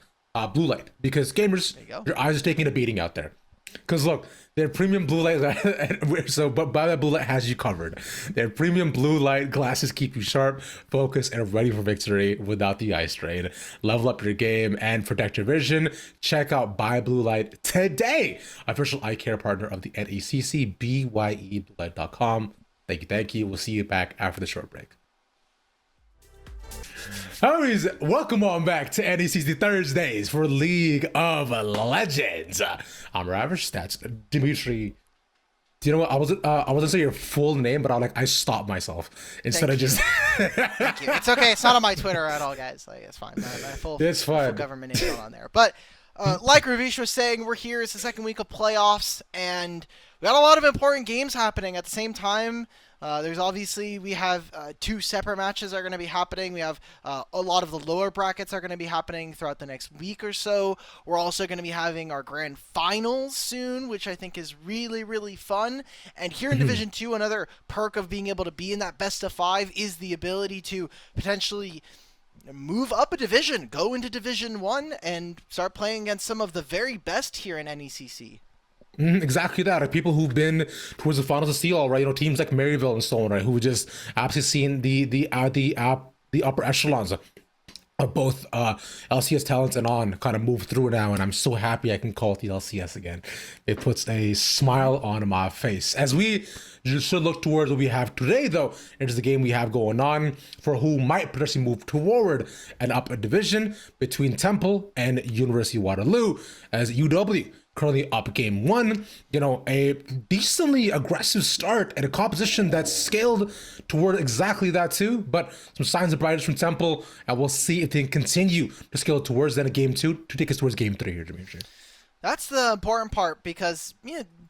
blue light, because gamers, your eyes are taking a beating out there. Because look, their premium blue light, but by that blue light has you covered. Their premium blue light glasses keep you sharp, focused, and ready for victory without the eye strain. Level up your game and protect your vision. Check out Buy Blue Light today. Official eye care partner of the NECC, BYEBluelight.com. Thank you. We'll see you back after the short break. Homies, welcome on back to NECC Thursdays for League of Legends. I'm Ravish. That's Dimitri. Do you know what? I wasn't say your full name, but I stopped myself instead of just. Thank you. It's okay. It's not on my Twitter at all, guys. Like, it's fine. My full government name is not on there. But like Ravish was saying, we're here. It's the second week of playoffs, and we got a lot of important games happening at the same time. There's obviously, we have 2 separate matches that are going to be happening. We have a lot of the lower brackets are going to be happening throughout the next week or so. We're also going to be having our grand finals soon, which I think is really, really fun. And here in Division 2, another perk of being able to be in that best of 5 is the ability to potentially move up a division, go into Division 1, and start playing against some of the very best here in NECC. Exactly that. Like, people who've been towards the finals of Steel, right? Teams like Maryville and so on, right? Who just absolutely seen the upper echelons of both LCS talents and on kind of move through now, and I'm so happy I can call it the LCS again. It puts a smile on my face. As we should look towards what we have today, though, into the game we have going on for who might potentially move toward and up a division between Temple and University of Waterloo, as UW currently up game 1, a decently aggressive start and a composition that's scaled toward exactly that too, but some signs of brightness from Temple, and we'll see if they can continue to scale towards then a game 2 to take us towards game 3 here, Dimitri. That's the important part, because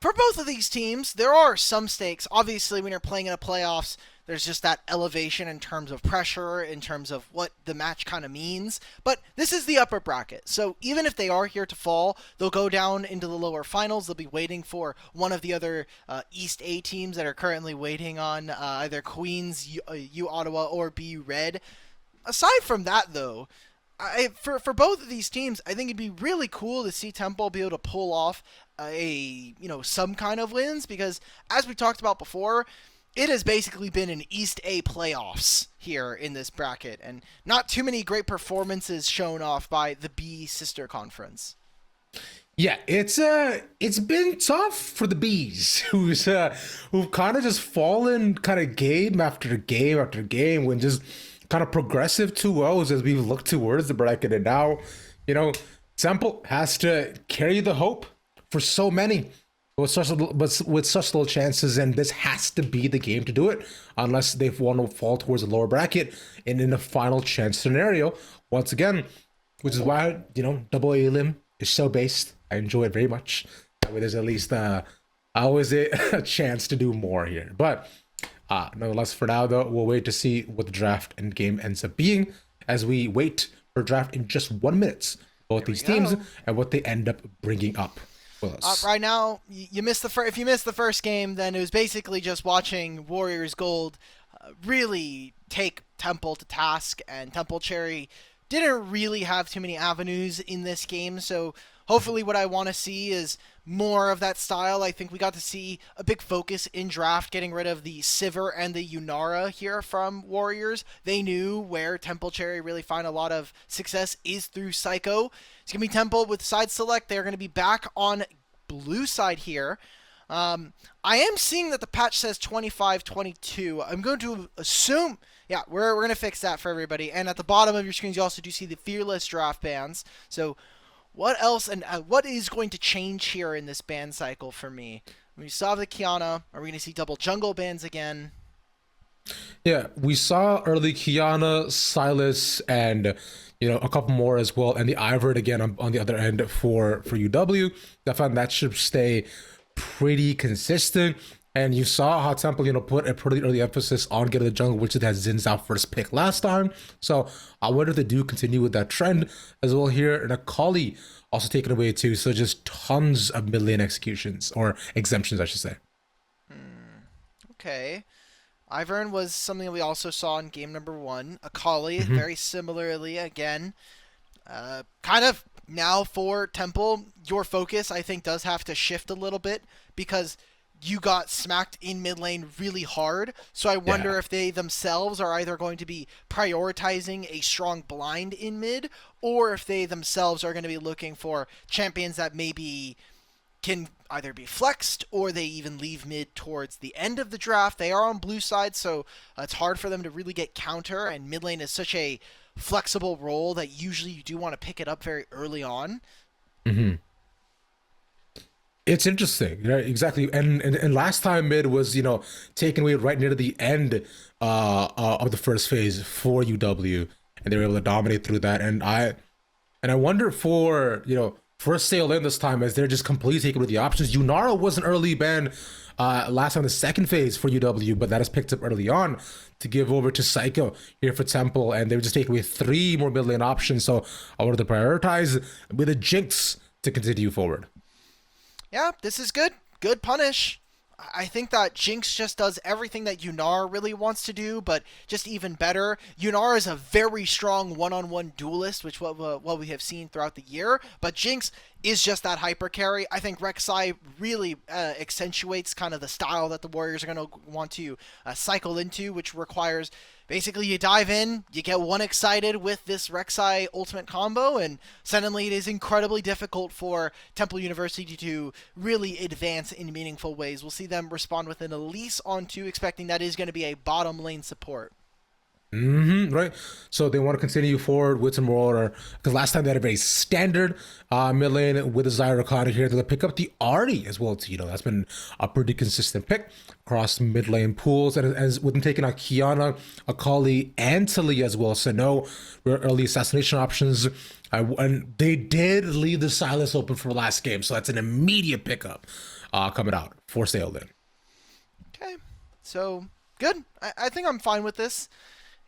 for both of these teams, there are some stakes. Obviously, when you're playing in a playoffs, there's just that elevation in terms of pressure, in terms of what the match kind of means. But this is the upper bracket. So even if they are here to fall, they'll go down into the lower finals. They'll be waiting for one of the other East A teams that are currently waiting on either Queens, U Ottawa, or BU Red. Aside from that, though, for both of these teams, I think it'd be really cool to see Temple be able to pull off some kind of wins, because as we talked about before, it has basically been an East A playoffs here in this bracket, and not too many great performances shown off by the B sister conference. Yeah, it's been tough for the bees, who've kind of just fallen kind of game after game after game when just kind of progressive 2-0s as we look towards the bracket. And now, Temple has to carry the hope for so many with such little chances, and this has to be the game to do it unless they want to fall towards the lower bracket and in a final chance scenario once again, which is why double A limb is so based. I enjoy it very much. That way there's at least always a chance to do more here. But nonetheless, for now though, we'll wait to see what the draft and game ends up being as we wait for draft in just 1 minute. Both these teams and what they end up bringing up with us. Right now, you missed if you missed the first game, then it was basically just watching Warriors Gold really take Temple to task, and Temple Cherry didn't really have too many avenues in this game, so hopefully what I want to see is more of that style. I think we got to see a big focus in draft, getting rid of the Sivir and the Yunara here from Warriors. They knew where Temple Cherry really find a lot of success is through Psycho. It's going to be Temple with side select. They're going to be back on blue side here. I am seeing that the patch says 25-22. I'm going to assume... Yeah, we're going to fix that for everybody. And at the bottom of your screens, you also do see the Fearless draft bans. So what else and what is going to change here in this ban cycle for me? We saw the Kiana. Are we going to see double jungle bans again? Yeah, we saw early Kiana, Silas, and a couple more as well, and the Ivern again on the other end for UW. I found that should stay pretty consistent. And you saw how Temple, put a pretty early emphasis on getting the jungle, which it has Zin's out first pick last time. So I wonder if they do continue with that trend as well here. And Akali also taken away too. So just tons of mid lane executions, or exemptions, I should say. Okay. Ivern was something that we also saw in game number 1. Akali, very similarly, again. Kind of now for Temple, your focus, I think, does have to shift a little bit, because you got smacked in mid lane really hard. So I wonder if they themselves are either going to be prioritizing a strong blind in mid, or if they themselves are going to be looking for champions that maybe can either be flexed, or they even leave mid towards the end of the draft. They are on blue side, so it's hard for them to really get counter, and mid lane is such a flexible role that usually you do want to pick it up very early on. It's interesting, right? Exactly. And last time mid was, taken away right near the end of the first phase for UW, and they were able to dominate through that. And I wonder for, first sail in this time, as they're just completely taking away the options. Yunara was an early ban last time, the second phase for UW, but that is picked up early on to give over to Psycho here for Temple, and they were just taking away 3 more mid lane options. So I wanted to prioritize with a Jinx to continue forward. Yeah, this is good. Good punish. I think that Jinx just does everything that Yunara really wants to do, but just even better. Yunara is a very strong one-on-one duelist, which what we have seen throughout the year, but Jinx is just that hyper carry. I think Rek'Sai really accentuates kind of the style that the Warriors are going to want to cycle into, which requires basically you dive in, you get one excited with this Rek'Sai ultimate combo, and suddenly it is incredibly difficult for Temple University to really advance in meaningful ways. We'll see them respond with an Elise on 2, expecting that is going to be a bottom lane support. Right. So they want to continue forward with some more order, because last time they had a very standard mid lane with a Zyra Khan here. They'll pick up the Artie as well too. That's been a pretty consistent pick across mid lane pools, and as with them taking out Kiana, Akali, and Talia as well. So no early assassination options. And they did leave the Silas open for last game, so that's an immediate pickup coming out for sale then. Okay, so good. I think I'm fine with this.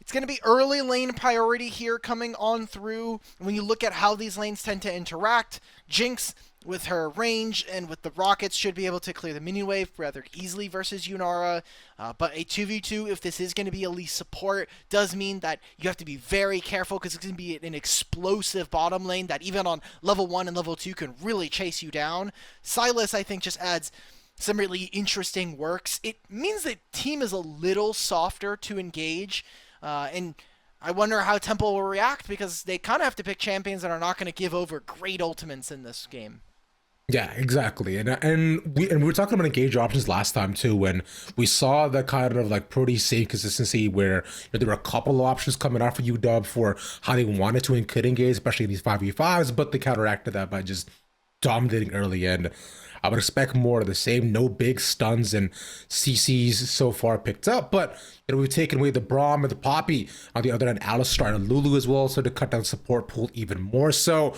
It's going to be early lane priority here coming on through. When you look at how these lanes tend to interact, Jinx, with her range and with the rockets, should be able to clear the minion wave rather easily versus Yunara. But a 2v2, if this is going to be elite support, does mean that you have to be very careful, because it's going to be an explosive bottom lane that even on level 1 and level 2 can really chase you down. Silas, I think, just adds some really interesting works. It means the team is a little softer to engage, and I wonder how Temple will react because they kind of have to pick champions that are not going to give over great ultimates in this game. Yeah, exactly. And we were talking about engage options last time too, when we saw the kind of like pretty safe consistency where there were a couple of options coming out for UW for how they wanted to and could engage, especially in these 5v5s, but they counteracted that by just dominating early. And I would expect more of the same. No big stuns and CCs so far picked up, but we've taken away the Braum and the Poppy. On the other end, Alistar and Lulu as well, so to cut down support pool even more so.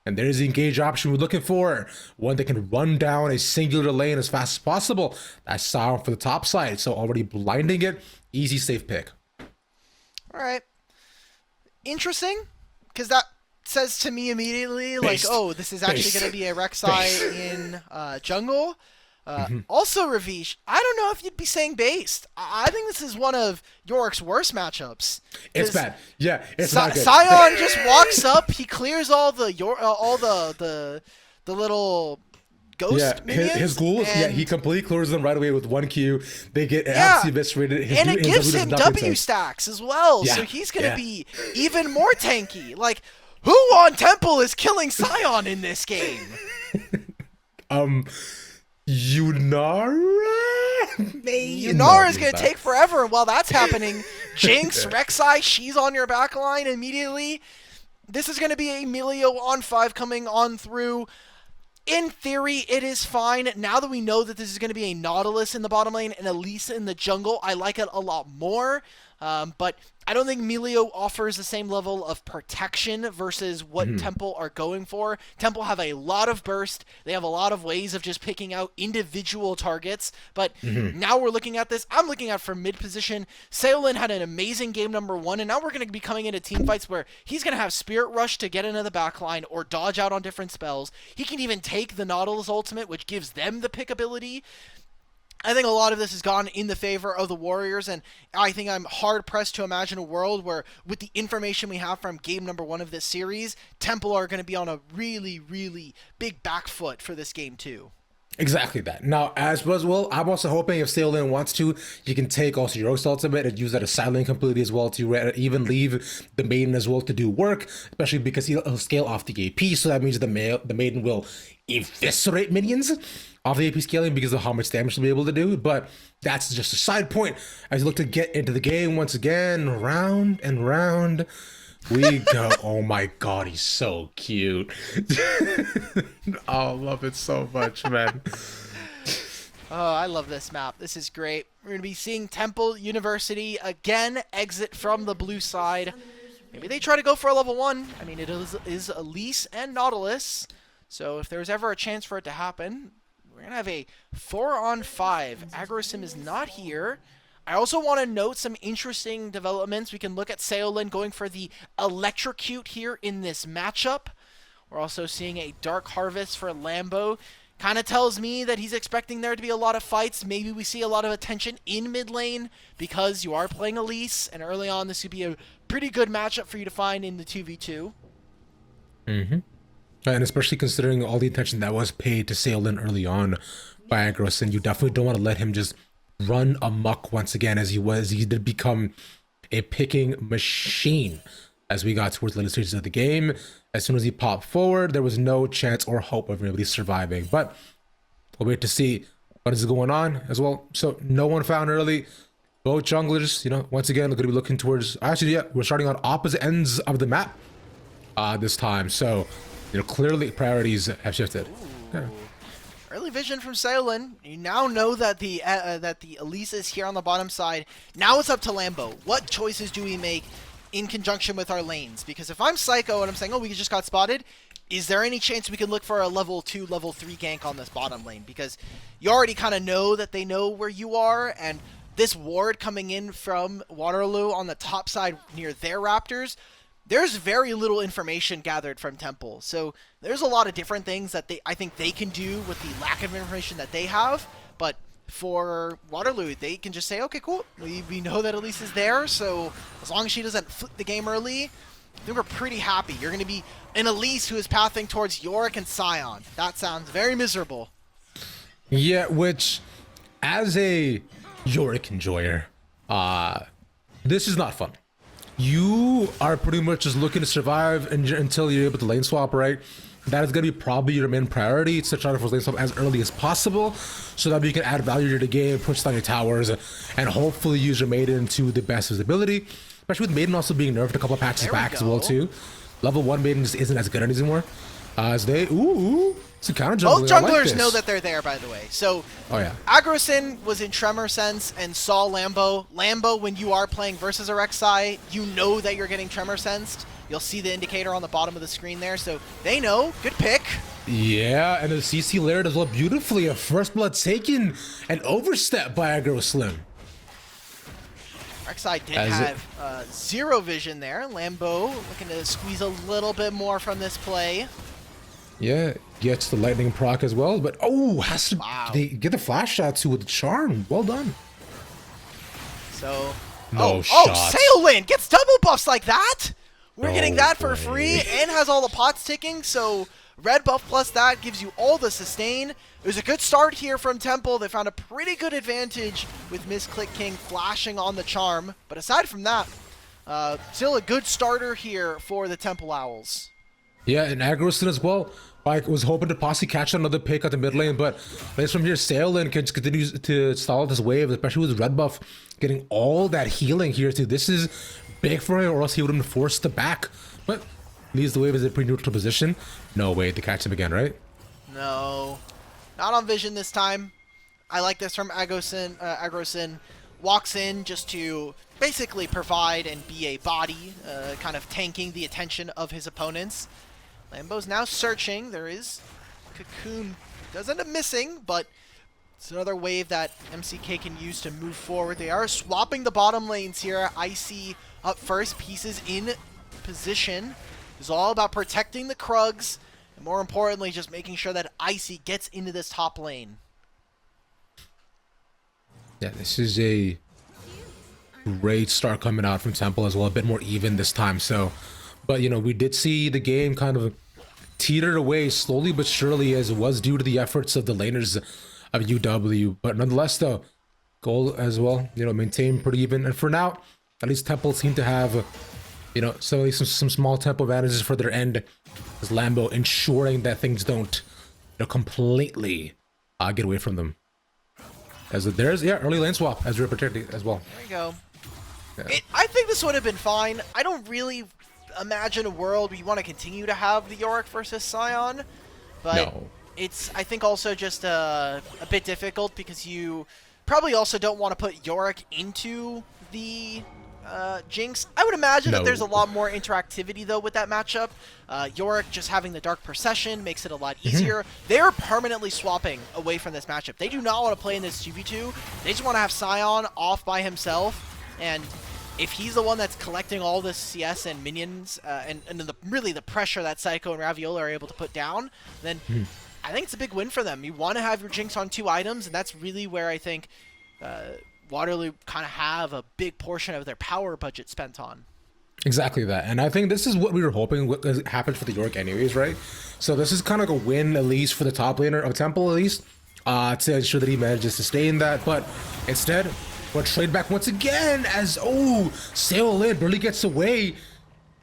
And there's the engage option we're looking for. One that can run down a singular lane as fast as possible. That's Sion for the top side. So already blinding it. Easy, safe pick. All right. Interesting, because that says to me immediately, like, oh, this is actually going to be a Rek'Sai in jungle. Also, Ravish, I don't know if you'd be saying based. I think this is one of York's worst matchups. It's bad. Yeah, it's not good. Sion just walks up, he clears all the little ghost minions. His ghouls, he completely clears them right away with 1 Q. They get absolutely eviscerated. And it gives him W stacks as well, so he's going to be even more tanky. Like, who on Temple is killing Sion in this game? Yunara? Yunara is going to take forever. And while that's happening, Jinx, Rek'Sai, she's on your back line immediately. This is going to be a Emilio on 5 coming on through. In theory, it is fine. Now that we know that this is going to be a Nautilus in the bottom lane and Elise in the jungle, I like it a lot more. But I don't think Emilio offers the same level of protection versus what Temple are going for. Temple have a lot of burst. They have a lot of ways of just picking out individual targets. But now we're looking at this. I'm looking at from mid position. Saolin had an amazing game number 1, and now we're going to be coming into team fights where he's going to have Spirit Rush to get into the backline or dodge out on different spells. He can even take the Nautilus ultimate, which gives them the pick ability. I think a lot of this has gone in the favor of the Warriors, and I think I'm hard-pressed to imagine a world where, with the information we have from game number 1 of this series, Temple are going to be on a really, really big back foot for this game, too. Exactly that. Now, as well, I'm also hoping if Saolin wants to, you can take also York's ultimate and use that as side lane completely as well to even leave the Maiden as well to do work, especially because he'll scale off the AP, so that means the Maiden will eviscerate minions off the AP scaling because of how much damage she'll be able to do. But that's just a side point as you look to get into the game once again. Round and round we go. Oh my god, he's so cute. Oh, I love it so much, man. Oh, I love this map. This is great. We're going to be seeing Temple University again exit from the blue side. Maybe they try to go for a level 1. I mean, it is Elise and Nautilus. So if there's ever a chance for it to happen, we're going to have a 4-on-5. Agrosim is not here. I also want to note some interesting developments. We can look at Saolin going for the Electrocute here in this matchup. We're also seeing a Dark Harvest for Lambo. Kind of tells me that he's expecting there to be a lot of fights. Maybe we see a lot of attention in mid lane because you are playing Elise, and early on this would be a pretty good matchup for you to find in the 2v2. And especially considering all the attention that was paid to Saolin early on by Agros, and you definitely don't want to let him just run amok once again as he was. He did become a picking machine as we got towards the later stages of the game. As soon as he popped forward, there was no chance or hope of really surviving. But we'll wait to see what is going on as well. So no one found early. Both junglers, once again, we're going to be looking towards... Actually, yeah, we're starting on opposite ends of the map this time. So, clearly priorities have shifted. Yeah. Early vision from Saolin. You now know that the Elise is here on the bottom side. Now it's up to Lambo. What choices do we make in conjunction with our lanes? Because if I'm Psycho and I'm saying, oh, we just got spotted, is there any chance we can look for a level 2, level 3 gank on this bottom lane? Because you already kind of know that they know where you are, and this ward coming in from Waterloo on the top side near their Raptors, there's very little information gathered from Temple. So there's a lot of different things that I think they can do with the lack of information that they have. But for Waterloo, they can just say, okay, cool. We know that Elise is there. So as long as she doesn't flip the game early, I think we're pretty happy. You're going to be an Elise who is pathing towards Yorick and Sion. That sounds very miserable. Yeah, which, as a Yorick enjoyer, this is not fun. You are pretty much just looking to survive until you're able to lane swap, right? That is going to be probably your main priority, to try to force lane swap as early as possible, so that you can add value to the game, push down your towers, and hopefully use your Maiden to the best of his ability. Especially with Maiden also being nerfed a couple of patches back as well too. Level 1 Maiden just isn't as good anymore. As they, it's a counter jungler. Both junglers know that they're there, by the way. So, Agrosin was in Tremor Sense and saw Lambo. Lambo, when you are playing versus a Rek'Sai, you know that you're getting Tremor Sensed. You'll see the indicator on the bottom of the screen there, so they know. Good pick. Yeah, and the CC layered as well beautifully. A first blood taken and overstep by Agrosin. Rek'Sai did have zero vision there. Lambo looking to squeeze a little bit more from this play. Yeah, gets the lightning proc as well, but has to they get the flash shot too with the charm. Well done. So, no shots. Saolin gets double buffs like that. We're getting that for free and has all the pots ticking. So red buff plus that gives you all the sustain. It was a good start here from Temple. They found a pretty good advantage with Misclick King flashing on the charm. But aside from that, still a good starter here for the Temple Owls. Yeah, and Agrosin as well. Like, was hoping to possibly catch another pick at the mid lane, but from here, Saolin can just continue to stall this wave, especially with red buff, getting all that healing here too. This is big for him, or else he would have been forced to back. But leaves the wave as a pretty neutral position. No way to catch him again, right? No, not on vision this time. I like this from Agrosin. Agrosin walks in just to basically provide and be a body, kind of tanking the attention of his opponents. Lambo's now searching. There is Cocoon. Does end up missing, but it's another wave that MCK can use to move forward. They are swapping the bottom lanes here. Icy up first, pieces in position. It's all about protecting the Krugs, and more importantly, just making sure that Icy gets into this top lane. Yeah, this is a great start coming out from Temple as well. A bit more even this time. So, but we did see the game kind of teetered away slowly but surely, as it was due to the efforts of the laners of UW. But nonetheless, though, goal as well, maintain pretty even. And for now, at least Temple seem to have, some small tempo advantages for their end, as Lambo ensuring that things don't, completely get away from them. As there's early lane swap as we're protecting as well. There you go. Yeah. I think this would have been fine. I don't really imagine a world where you want to continue to have the Yorick versus Sion, but it's, I think, also just a bit difficult because you probably also don't want to put Yorick into the Jinx. I would imagine that there's a lot more interactivity though with that matchup. Yorick just having the Dark Procession makes it a lot easier. They're permanently swapping away from this matchup. They do not want to play in this 2v2. They just want to have Sion off by himself, and if he's the one that's collecting all this CS and minions, and really the pressure that Psycho and Raviola are able to put down, then I think it's a big win for them. You want to have your Jinx on 2 items, and that's really where I think Waterloo kind of have a big portion of their power budget spent on. Exactly that. And I think this is what we were hoping would happen for the Yorick anyways, right? So this is kind of like a win, at least for the top laner of Temple, at least, to ensure that he manages to stay in that. But instead, we'll trade back once again as, Saolin barely gets away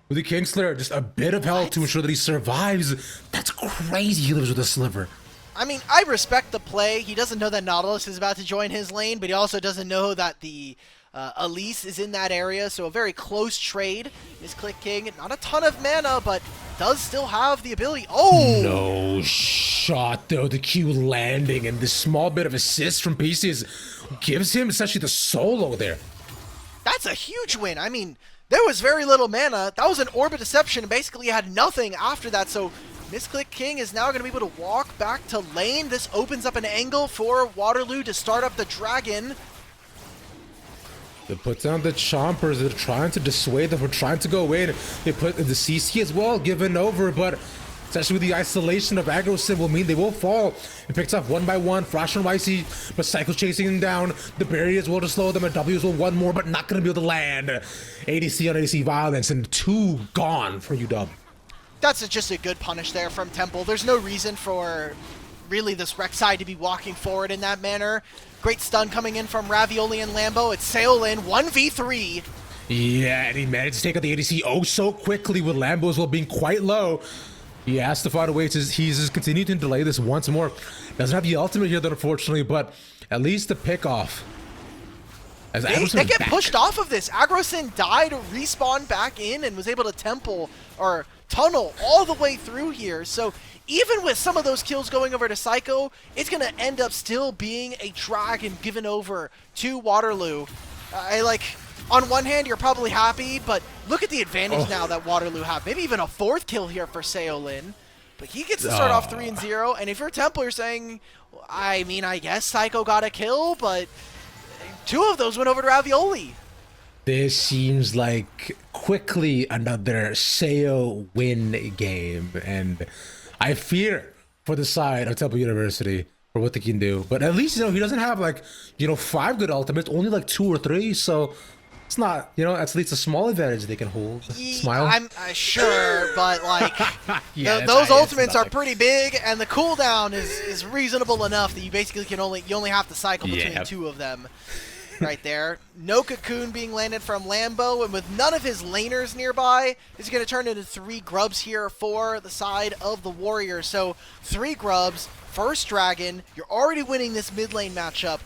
with the Kingslayer. Just a bit of health to ensure that he survives. That's crazy he lives with a sliver. I mean, I respect the play. He doesn't know that Nautilus is about to join his lane, but he also doesn't know that the Elise is in that area, so a very close trade. Misclick King, not a ton of mana, but does still have the ability. Oh! No shot, though. The Q landing, and this small bit of assist from Pieces gives him essentially the solo there. That's a huge win. I mean, there was very little mana. That was an Orb of Deception, and basically had nothing after that, so Misclick King is now going to be able to walk back to lane. This opens up an angle for Waterloo to start up the Dragon. They put down the Chompers. They're trying to dissuade them from trying to go in. They put the CC as well, given over, but especially with the isolation of Agrosin will mean they will fall. It picks up one by one. Flash from Icy, but Cycle's chasing them down. The barriers will just slow them, and W's will one more, but not going to be able to land. ADC on ADC violence, and 2 gone for UW. That's just a good punish there from Temple. There's no reason for really this Rek'Sai to be walking forward in that manner. Great stun coming in from Ravioli and Lambo. It's Seolin, 1v3. Yeah, and he managed to take out the ADC oh so quickly with Lambo as well being quite low. He has to find a way to, he's just continuing to delay this once more. Doesn't have the ultimate here though, unfortunately, but at least the pick off. As They get pushed off of this. Agrosin died, respawned back in, and was able to tunnel all the way through here. So even with some of those kills going over to Psycho, it's going to end up still being a dragon given over to Waterloo. On one hand, you're probably happy, but look at the advantage now that Waterloo have. Maybe even a 4th kill here for Seolin. But he gets to start off 3-0, and if you're Temple, you're saying, I mean, I guess Psycho got a kill, but 2 of those went over to Ravioli. This seems like quickly another Seo win game, and I fear for the side of Temple University for what they can do. But at least, he doesn't have 5 good ultimates, only 2 or 3, so it's not, at least a small advantage they can hold. Smile. I'm sure, but yeah, those ultimates are pretty big, and the cooldown is reasonable enough that you basically you only have to cycle between 2 of them. Right there. No cocoon being landed from Lambo, and with none of his laners nearby, is going to turn into 3 grubs here for the side of the Warriors. So 3 grubs, first dragon. You're already winning this mid lane matchup.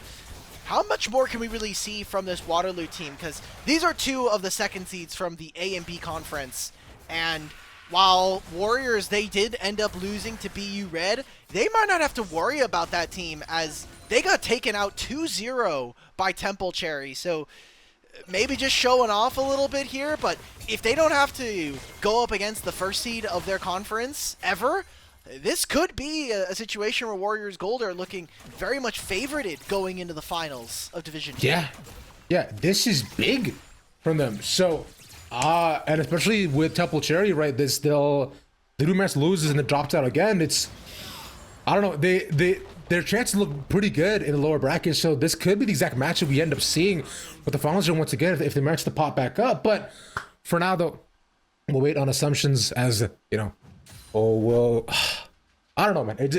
How much more can we really see from this Waterloo team? Because these are 2 of the second seeds from the A and B conference. And while Warriors, they did end up losing to BU Red, they might not have to worry about that team as they got taken out 2-0 by Temple Cherry. So maybe just showing off a little bit here, but if they don't have to go up against the first seed of their conference ever, this could be a situation where Warriors Gold are looking very much favorited going into the finals of Division 2. Yeah, this is big from them. So, and especially with Temple Cherry, right, they do match loses and it drops out again. It's, I don't know, their chances look pretty good in the lower bracket, so this could be the exact matchup we end up seeing with the finals once again if they manage to pop back up. But for now, though, we'll wait on assumptions as, I don't know, man. It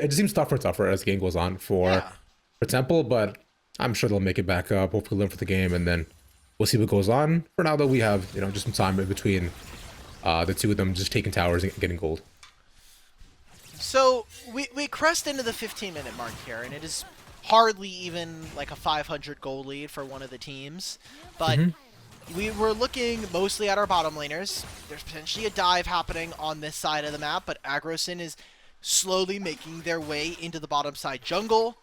just seems tougher as the game goes on for Temple, but I'm sure they'll make it back up, hopefully learn for the game, and then we'll see what goes on. For now, though, we have, just some time in between the 2 of them just taking towers and getting gold. So we crest into the 15-minute mark here, and it is hardly even a 500 goal lead for one of the teams. But we were looking mostly at our bottom laners. There's potentially a dive happening on this side of the map, but Agrosin is slowly making their way into the bottom side jungle.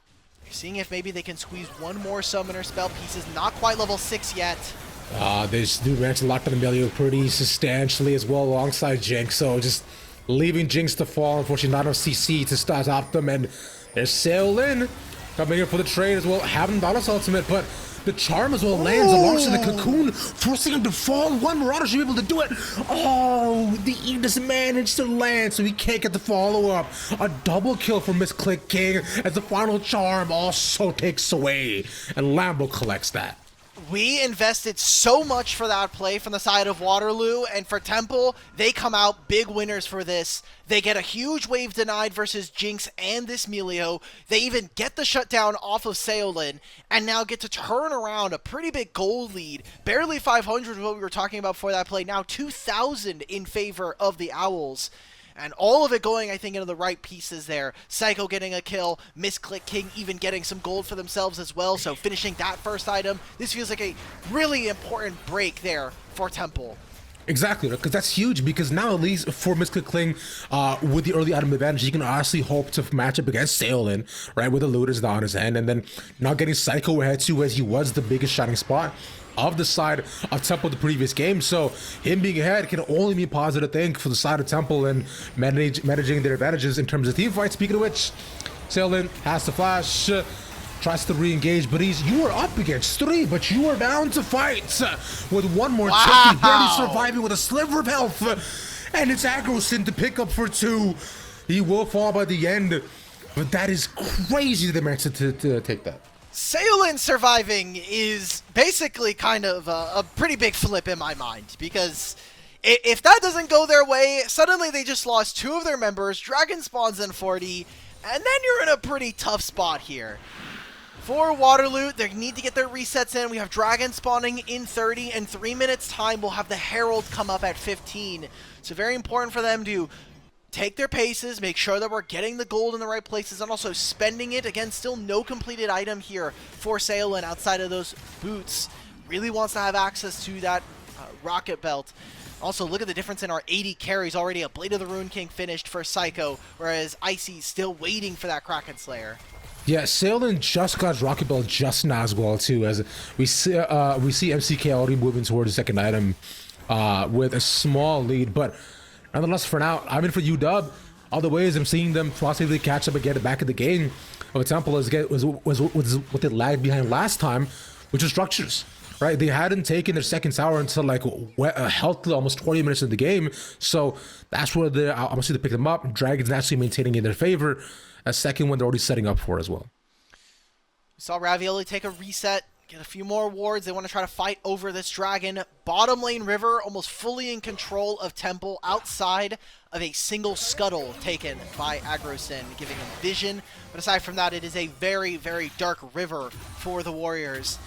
You're seeing if maybe they can squeeze one more summoner spell pieces. Not quite level 6 yet. This dude managed to lock down Emilio pretty substantially as well alongside Jinx, so just leaving Jinx to fall. Unfortunately, not enough CC to stop them, and there's Seolin coming in for the trade as well. Haven't done his ultimate, but the charm as well lands alongside the cocoon, forcing him to fall. One Marauder should be able to do it. Oh, the Aegis managed to land, so he can't get the follow-up. A double kill for Misclick King as the final charm also takes away, and Lambo collects that. We invested so much for that play from the side of Waterloo, and for Temple, they come out big winners for this. They get a huge wave denied versus Jinx and this Melio. They even get the shutdown off of Seolin, and now get to turn around a pretty big gold lead. Barely 500 is what we were talking about before that play. Now 2,000 in favor of the Owls. And all of it going, I think, into the right pieces there. Psycho getting a kill, Misclick King even getting some gold for themselves as well, so finishing that first item. This feels like a really important break there for Temple. Exactly, because that's huge, because now at least for Misclick King, with the early item advantage, you can honestly hope to match up against Seolin, right, with the looters down his end, and then not getting Psycho ahead too, as he was the biggest shining spot of the side of Temple the previous game. So him being ahead can only be a positive thing for the side of Temple and managing their advantages in terms of team fight. Speaking of which, Seolin has to flash, tries to re-engage, but you are up against 3, but you are down to fight with one more check. He's barely surviving with a sliver of health, and it's Agrosin to pick up for 2. He will fall by the end, but that is crazy that they managed to take that. Seolin surviving is basically kind of a pretty big flip in my mind, because if that doesn't go their way, suddenly they just lost 2 of their members, Dragon spawns in 40, And then you're in a pretty tough spot here. For Waterloo, they need to get their resets in. We have Dragon spawning in 30, and 3 minutes time we'll have the Herald come up at 15. So very important for them to take their paces, make sure that we're getting the gold in the right places, and also spending it. Again, still no completed item here for Saolin outside of those boots. Really wants to have access to that rocket belt. Also, look at the difference in our 80 carries already. A Blade of the Rune King finished for Psycho, whereas Icy's still waiting for that Kraken Slayer. Yeah, Saolin just got Rocket Belt just now as well too, as we see MCK already moving towards the second item with a small lead. But nonetheless, for now, I'm in for UW. All the ways I'm seeing them possibly catch up and get it back in the game of Temple was what they lagged behind last time, which was structures. Right, they hadn't taken their second tower until like healthily almost 20 minutes in the game, so that's where they're obviously to pick them up. Dragons actually maintaining in their favor. A second one they're already setting up for as well. We saw Ravioli take a reset, get a few more wards. They want to try to fight over this dragon. Bottom lane River almost fully in control of Temple outside of a single scuttle taken by Agrosin, giving him vision. But aside from that, it is a very, very dark river for the Warriors.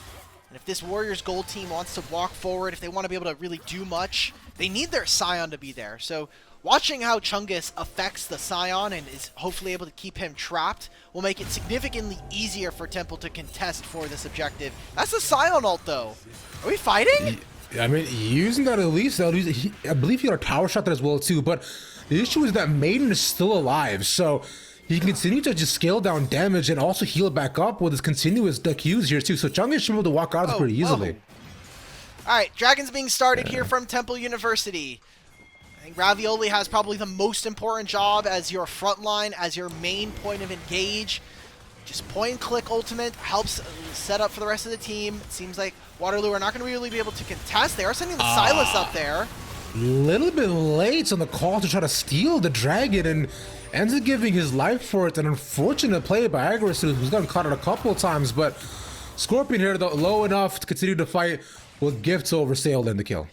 And if this Warriors gold team wants to walk forward, if they want to be able to really do much, they need their Scion to be there. So watching how Chungus affects the Scion and is hopefully able to keep him trapped will make it significantly easier for Temple to contest for this objective. That's the Scion ult, though. Are we fighting? I mean, using that at least, I believe he got a tower shot there as well too, but the issue is that Maiden is still alive, so he can continue to just scale down damage and also heal back up with his continuous Qs here too. So Chungus should be able to walk out of this pretty easily. Alright, Dragons being started here from Temple University. I think Ravioli has probably the most important job as your front line, as your main point of engage. Just point and click ultimate helps set up for the rest of the team. It seems like Waterloo are not going to really be able to contest. They are sending the Silas up there. Little bit late on the call to try to steal the dragon and ends up giving his life for it. An unfortunate play by Agrosin, who's gotten caught out a couple of times, but Scorpion here though low enough to continue to fight with Gifts over Saolin the kill.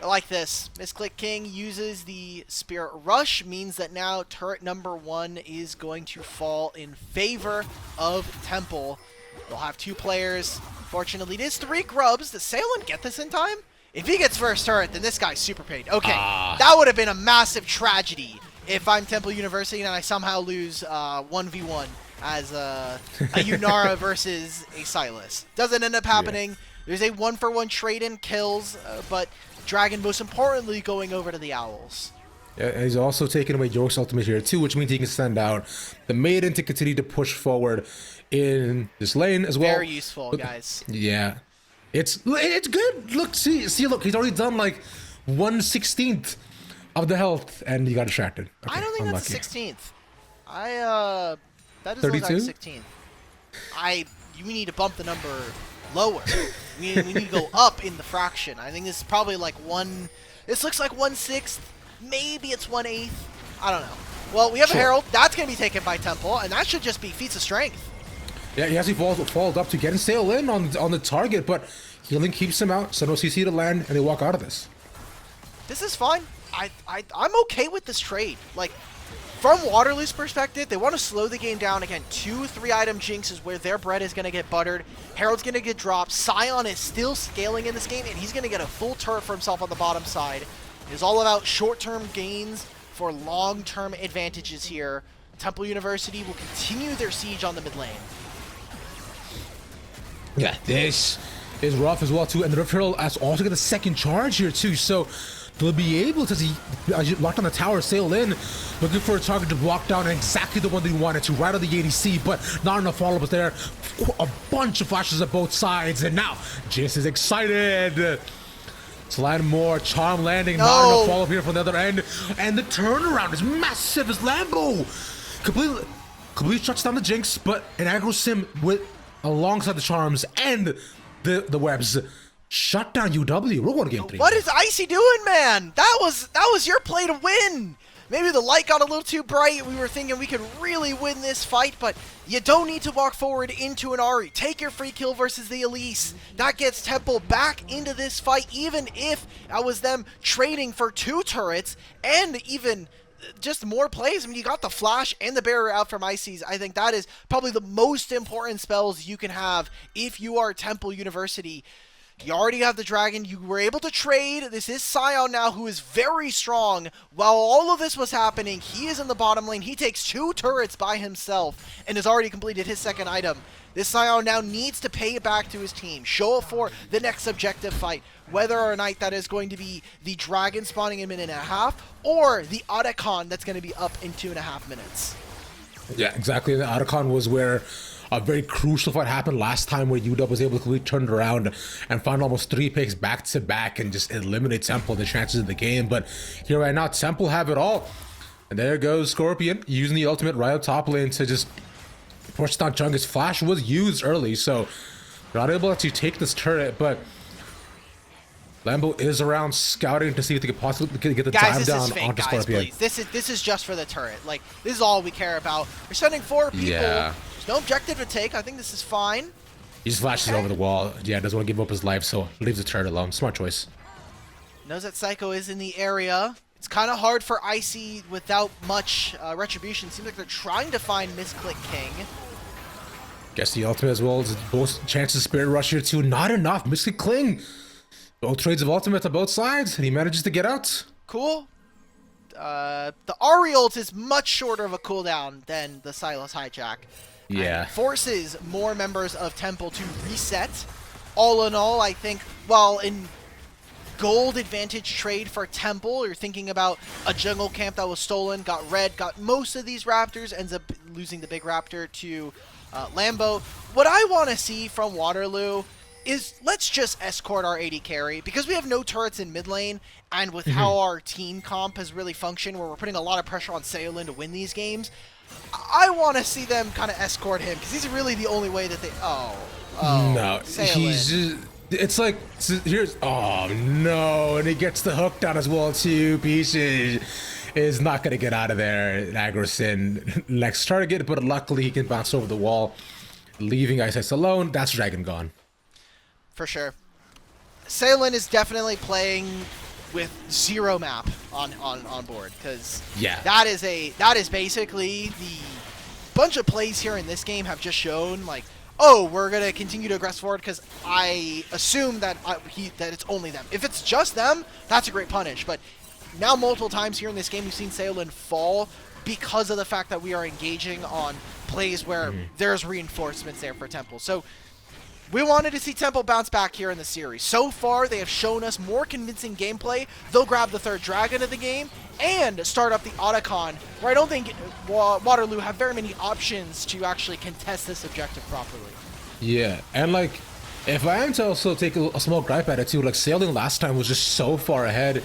I like this. Misclick King uses the Spirit Rush, means that now turret number 1 is going to fall in favor of Temple. They'll have 2 players. Fortunately, it is 3 grubs. Does Saolin get this in time? If he gets first turret, then this guy's super paid. Okay, that would have been a massive tragedy if I'm Temple University and I somehow lose 1v1 as a Yunara versus a Silas. Doesn't end up happening. Yeah. There's a 1-for-1 trade-in kills, but Dragon most importantly going over to the Owls. Yeah, he's also taking away York's ultimate here too, which means he can send out the Maiden to continue to push forward in this lane as well. Very useful, guys. Yeah. It's good. Look, see, look, he's already done like 1/16 of the health, and he got distracted. Okay, I don't think unlucky. that's the 16th. That doesn't 32? look like 16th. You need to bump the number lower. we need to go up in the fraction. I think this is probably like this looks like 1/6. Maybe it's 1/8. I don't know. Well, we have a Herald. That's going to be taken by Temple, and that should just be feats of strength. Yeah, he actually followed up to get and sail in on the target, but healing keeps him out, so no CC to land, and they walk out of this. This is fine. I'm okay with this trade. Like, from Waterloo's perspective, they want to slow the game down. Again, 2-3 item Jinx is where their bread is going to get buttered. Herald's going to get dropped. Scion is still scaling in this game, and he's going to get a full turret for himself on the bottom side. It is all about short-term gains for long-term advantages here. Temple University will continue their siege on the mid lane. Yeah, this is rough as well too, and the Rift Herald has also got a second charge here too, so they'll be able to see locked on the tower, sail in, looking for a target to block down, and exactly the one they wanted to, right on the ADC, but not enough follow-ups there. A bunch of flashes at both sides, and now Jace is excited to land more. Charm landing, not enough follow-up here from the other end, and the turnaround is massive as Lambo completely shuts down the Jinx, but an aggro sim with alongside the charms and the webs shut down UW. We're going to game 3. What is Icy doing, man? That was your play to win. Maybe the light got a little too bright. We were thinking we could really win this fight, but you don't need to walk forward into an Ahri. Take your free kill versus the Elise. That gets Temple back into this fight, even if that was them trading for 2 turrets and even just more plays. I mean, you got the flash and the barrier out from Ices. I think that is probably the most important spells you can have if you are Temple University. You already have the dragon. You were able to trade. This is Scion now, who is very strong. While all of this was happening, he is in the bottom lane. He takes 2 turrets by himself and has already completed his second item. This Scion now needs to pay it back to his team. Show up for the next objective fight. Whether or not that is going to be the dragon spawning in a minute and a half, or the Otacon that's going to be up in 2.5 minutes. Yeah, exactly. The Otacon was where a very crucial fight happened last time, where UW was able to completely turn it around and find almost 3 picks back to back and just eliminate Temple the chances of the game. But here right now, Temple have it all. And there goes Scorpion using the ultimate right up top lane to just push down Chung. His flash was used early, so they're not able to take this turret, but Lambo is around scouting to see if they could possibly get the dive down onto Scorpion. Please. This is just for the turret. Like, this is all we care about. We're sending 4 people. Yeah. There's no objective to take. I think this is fine. He just flashes over the wall. Yeah, doesn't want to give up his life, so leaves the turret alone. Smart choice. Knows that Psycho is in the area. It's kind of hard for Icy without much retribution. Seems like they're trying to find Misclick King. Guess the ultimate as well. Both chances of Spirit Rush here too. Not enough. Misclick Cling. Both trades of ultimate on both sides, and he manages to get out. Cool. The Ahri ult is much shorter of a cooldown than the Silas Hijack. Yeah. And forces more members of Temple to reset. All in all, I think, well, in gold advantage trade for Temple, you're thinking about a jungle camp that was stolen, got red, got most of these Raptors, ends up losing the big Raptor to Lambo. What I want to see from Waterloo is let's just escort our AD carry, because we have no turrets in mid lane, and with how our team comp has really functioned, where we're putting a lot of pressure on Saolin to win these games, I want to see them kind of escort him, because he's really the only way that they... Oh, no, Saolin. he's just... It's like, here's... Oh, no, and he gets the hook down as well, too. Pieces is not going to get out of there. Agrison next target, but luckily he can bounce over the wall, leaving Ice alone. That's Dragon gone. For sure. Saolin is definitely playing with 0 map on board, because yeah, that is basically the bunch of plays here in this game have just shown, like, oh, we're gonna continue to aggress forward because I assume that that it's only them. If it's just them, that's a great punish. But now multiple times here in this game, we've seen Saolin fall because of the fact that we are engaging on plays where there's reinforcements there for Temple. So we wanted to see Temple bounce back here in the series. So far, they have shown us more convincing gameplay. They'll grab the 3rd dragon of the game and start up the Otacon, where I don't think Waterloo have very many options to actually contest this objective properly. Yeah, and like, if I am to also take a small gripe at it too, like Saolin last time was just so far ahead.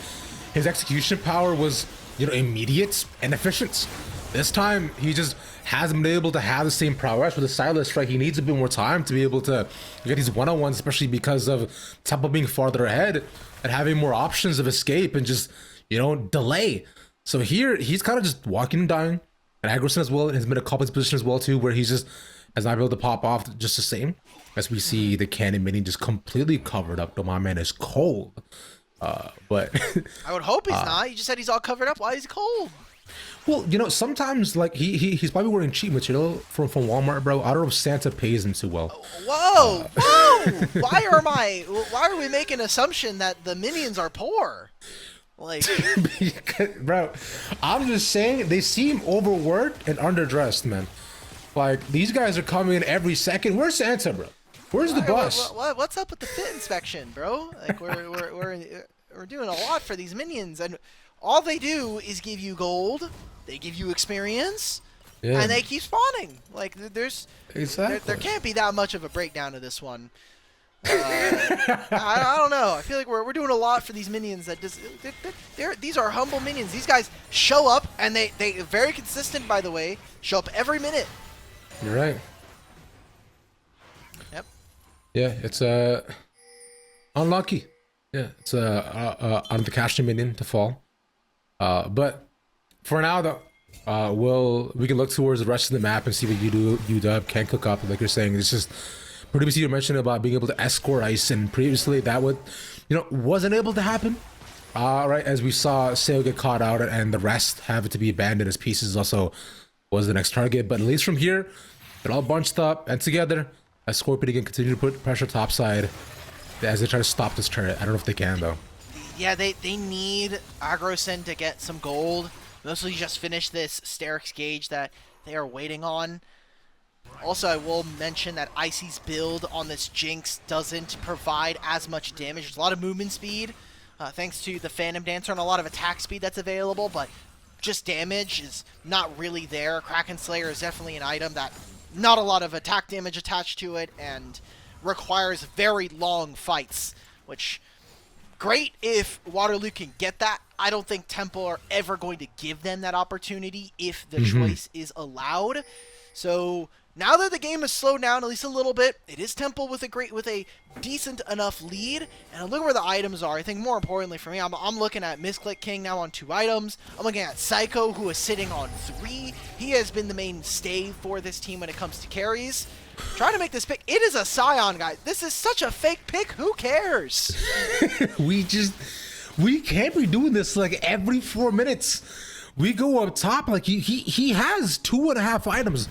His execution power was, you know, immediate and efficient. This time, he just hasn't been able to have the same prowess with the Silas strike. He needs a bit more time to be able to get these one-on-ones, especially because of Temple being farther ahead and having more options of escape and just, you know, delay. So here, he's kind of just walking and dying. And Agrison as well has been a couple of positions as well too, where he's just has not been able to pop off just the same. As we see the cannon minion just completely covered up, though my man is cold. But I would hope he's not. You just said he's all covered up. Why is he cold? Well, you know, sometimes like he's probably wearing cheap material from Walmart, bro. I don't know if Santa pays him too well. Whoa, whoa! Why are we making an assumption that the minions are poor? Like, bro, I'm just saying they seem overworked and underdressed, man. Like, these guys are coming in every second. Where's Santa, bro? Where's the bus? What's up with the fit inspection, bro? Like, we're doing a lot for these minions, and all they do is give you gold, they give you experience, and they keep spawning. Like, there can't be that much of a breakdown of this one. I don't know. I feel like we're doing a lot for these minions. That just these are humble minions. These guys show up, and they very consistent, by the way. Show up every minute. You're right. Yep. Yeah, it's unlucky. Yeah, it's on the cash minion to fall. But for now, though, we can look towards the rest of the map and see what UW can cook up. Like you're saying, it's just previously you mentioned about being able to escort Ice, and previously that wasn't able to happen. Right, as we saw Sale get caught out and the rest have to be abandoned as pieces also was the next target. But at least from here, they're all bunched up and together as Scorpion again continue to put pressure topside as they try to stop this turret. I don't know if they can though. Yeah, they need AgroSyn to get some gold. Mostly just finish this Sterix gauge that they are waiting on. Also, I will mention that Icy's build on this Jinx doesn't provide as much damage. There's a lot of movement speed, thanks to the Phantom Dancer, and a lot of attack speed that's available, but just damage is not really there. Kraken Slayer is definitely an item that not a lot of attack damage attached to it, and requires very long fights, which great if Waterloo can get that. I don't think Temple are ever going to give them that opportunity if the choice is allowed. So now that the game has slowed down at least a little bit, it is Temple with a decent enough lead. And look where the items are. I think more importantly for me, I'm looking at Misclick King now on 2 items. I'm looking at Psycho, who is sitting on 3. He has been the mainstay for this team when it comes to carries. Trying to make this pick. It is a Scion, guy. This is such a fake pick. Who cares? We can't be doing this like every 4 minutes. We go up top like he has 2.5 items.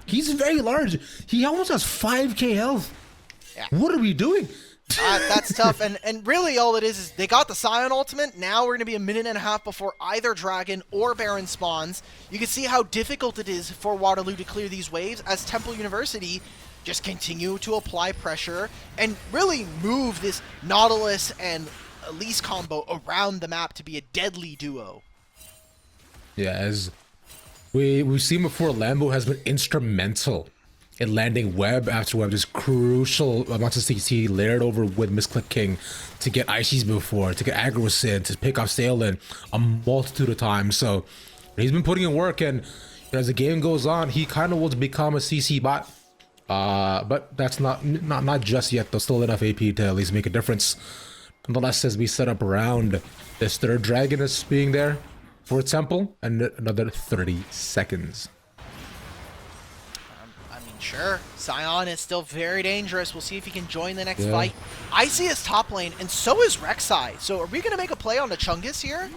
He's very large. He almost has 5k health. Yeah. What are we doing? That's tough. And really all it is they got the Scion ultimate. Now we're going to be a minute and a half before either Dragon or Baron spawns. You can see how difficult it is for Waterloo to clear these waves as Temple University just continue to apply pressure and really move this Nautilus and Elise combo around the map to be a deadly duo. Yeah, as we've seen before, Lambo has been instrumental in landing web after web, just crucial amounts of CC layered over with Misclick King to get Aishi's before, to get AgroSyn, to pick off Salen a multitude of times. So he's been putting in work, and as the game goes on, he kind of will become a CC bot. But that's not just yet. There's still enough AP to at least make a difference. Nonetheless, as we set up around this third dragon is being there for Temple, and another 30 seconds. I mean, sure. Scion is still very dangerous. We'll see if he can join the next fight. Icy is top lane, and so is Rek'Sai. So are we going to make a play on the Chungus here?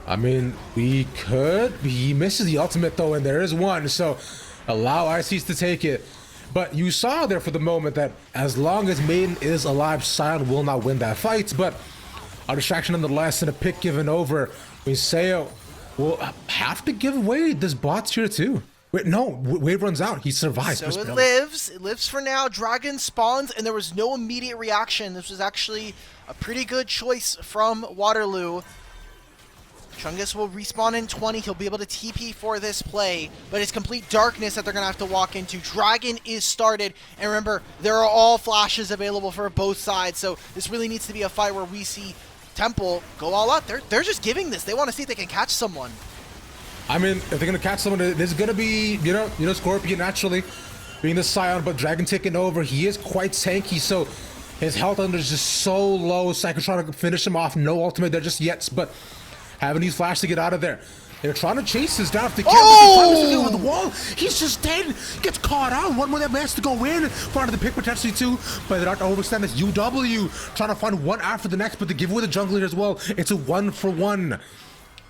I mean, we could. He misses the ultimate, though, and there is one. So allow ICs to take it. But you saw there for the moment that as long as Maiden is alive, Scion will not win that fight. But a distraction nonetheless, and a pick given over. Seo will have to give away this bot tier too. Wait, no, wave runs out. He survives. So it lives. It lives for now. Dragon spawns, and there was no immediate reaction. This was actually a pretty good choice from Waterloo. Chungus will respawn in 20. He'll be able to TP for this play, but it's complete darkness that they're going to have to walk into. Dragon is started, and remember, there are all flashes available for both sides, so this really needs to be a fight where we see Temple go all out. They're just giving this. They want to see if they can catch someone. I mean, if they're going to catch someone, there's going to be, you know, Scorpion naturally being the Scion, but Dragon taking over. He is quite tanky, so his health under is just so low. Psycho trying to finish him off. No ultimate there just yet, but having these flash to get out of there. They're trying to chase this down if they can. Oh! With the wall. He's just dead. Gets caught out. One more that has to go in. Front of the pick potentially too. But they're not to overextend this. UW trying to find one after the next, but they give away the jungler as well. It's a 1-for-1.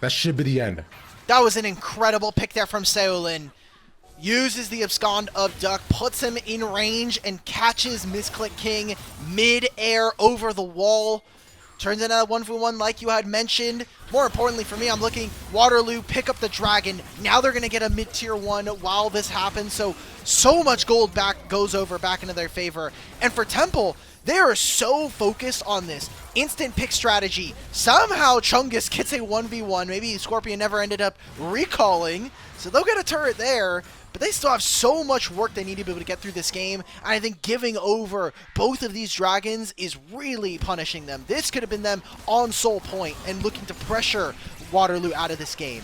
That should be the end. That was an incredible pick there from Seolin. Uses the abscond of Duck, puts him in range, and catches Misclick King mid-air over the wall. Turns into a 1-for-1 like you had mentioned. More importantly for me, I'm looking Waterloo pick up the Dragon. Now they're going to get a mid-tier 1 while this happens. So much gold goes back into their favor. And for Temple, they are so focused on this instant pick strategy. Somehow Chungus gets a 1v1. Maybe Scorpion never ended up recalling. So they'll get a turret there. But they still have so much work they need to be able to get through this game. And I think giving over both of these dragons is really punishing them. This could have been them on Soul Point and looking to pressure Waterloo out of this game.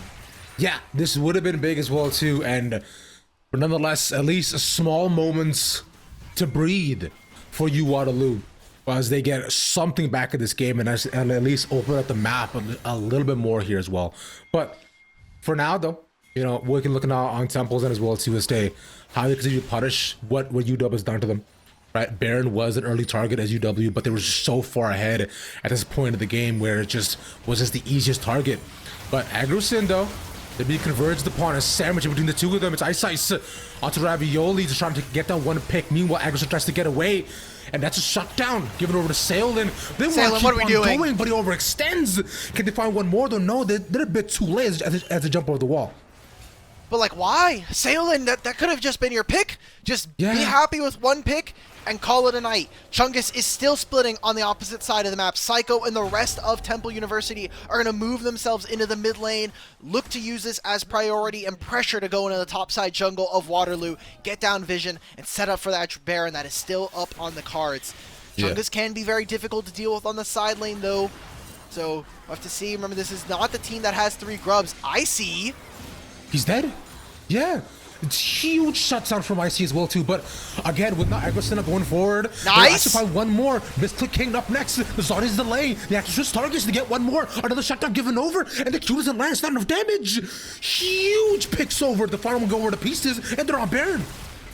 Yeah, this would have been big as well too. But nonetheless, at least small moments to breathe for you, Waterloo, as they get something back in this game and at least open up the map a little bit more here as well. But for now, though, you know, we can look now on Temples and as well to this day how they continue to punish what UW has done to them. right? Baron was an early target as UW, but they were just so far ahead at this point of the game where it just was just the easiest target. But Aggro though, they're being converged upon a sandwich between the two of them. It's Ice onto Ravioli, just trying to get that one pick. Meanwhile, Aggro tries to get away, and that's a shutdown. Given over to Saolin. They want to keep on going, but he overextends. Can they find one more though? No, they're a bit too late as they jump over the wall. But like, why? Saolin, that could have just been your pick. Just be happy with one pick and call it a night. Chungus is still splitting on the opposite side of the map. Psycho and the rest of Temple University are going to move themselves into the mid lane, look to use this as priority and pressure to go into the top side jungle of Waterloo, get down vision, and set up for that Baron that is still up on the cards. Chungus can be very difficult to deal with on the side lane though, so we'll have to see. Remember, this is not the team that has 3 grubs. Icy. He's dead? Yeah. It's huge shutdown from IC as well too, but again, with not Aggro going forward, nice. They find one more. Misclick King up next. The Zodi's delay. They have to switch targets to get one more. Another shutdown given over, and the Q doesn't land. It's not enough damage. Huge picks over. The final one go over to pieces, and they're on Baron.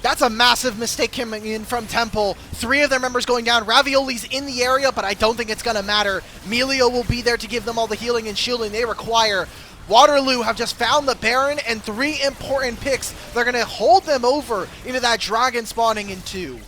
That's a massive mistake coming in from Temple. 3 of their members going down. Ravioli's in the area, but I don't think it's going to matter. Melio will be there to give them all the healing and shielding they require. Waterloo have just found the Baron and 3 important picks. They're going to hold them over into that dragon spawning in 2.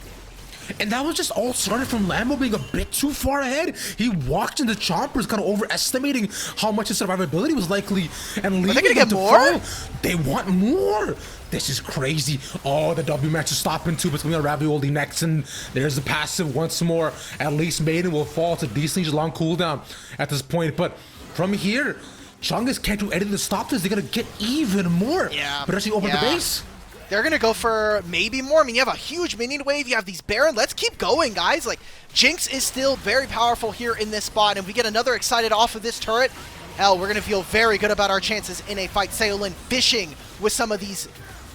And that was just all started from Lambo being a bit too far ahead. He walked into Chompers, kind of overestimating how much his survivability was likely, and leaving them to fall. They want more. This is crazy. Oh, the W match is stopping too, but it's going to be on Ravioli next, and there's the passive once more. At least Maiden will fall to decently long cooldown at this point, but from here, Chungus can't do anything to stop this. They're going to get even more. Yeah. But actually open the base. They're going to go for maybe more. I mean, you have a huge minion wave. You have these Baron. Let's keep going, guys. Like, Jinx is still very powerful here in this spot. And if we get another excited off of this turret, hell, we're going to feel very good about our chances in a fight. Saolin fishing with some of these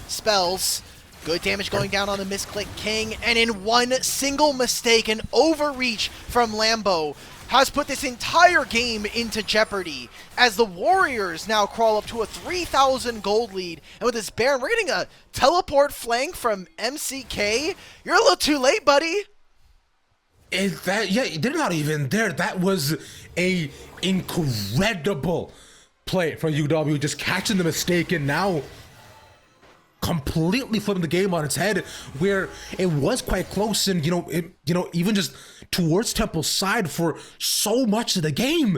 spells. Good damage going down on the Misclick King. And in one single mistake, an overreach from Lambo has put this entire game into jeopardy as the Warriors now crawl up to a 3,000 gold lead. And with this Baron, we're getting a teleport flank from NECC. You're a little too late, buddy. They're not even there. That was a incredible play from UW, just catching the mistake and now completely flipping the game on its head, where it was quite close, and even just towards Temple's side for so much of the game.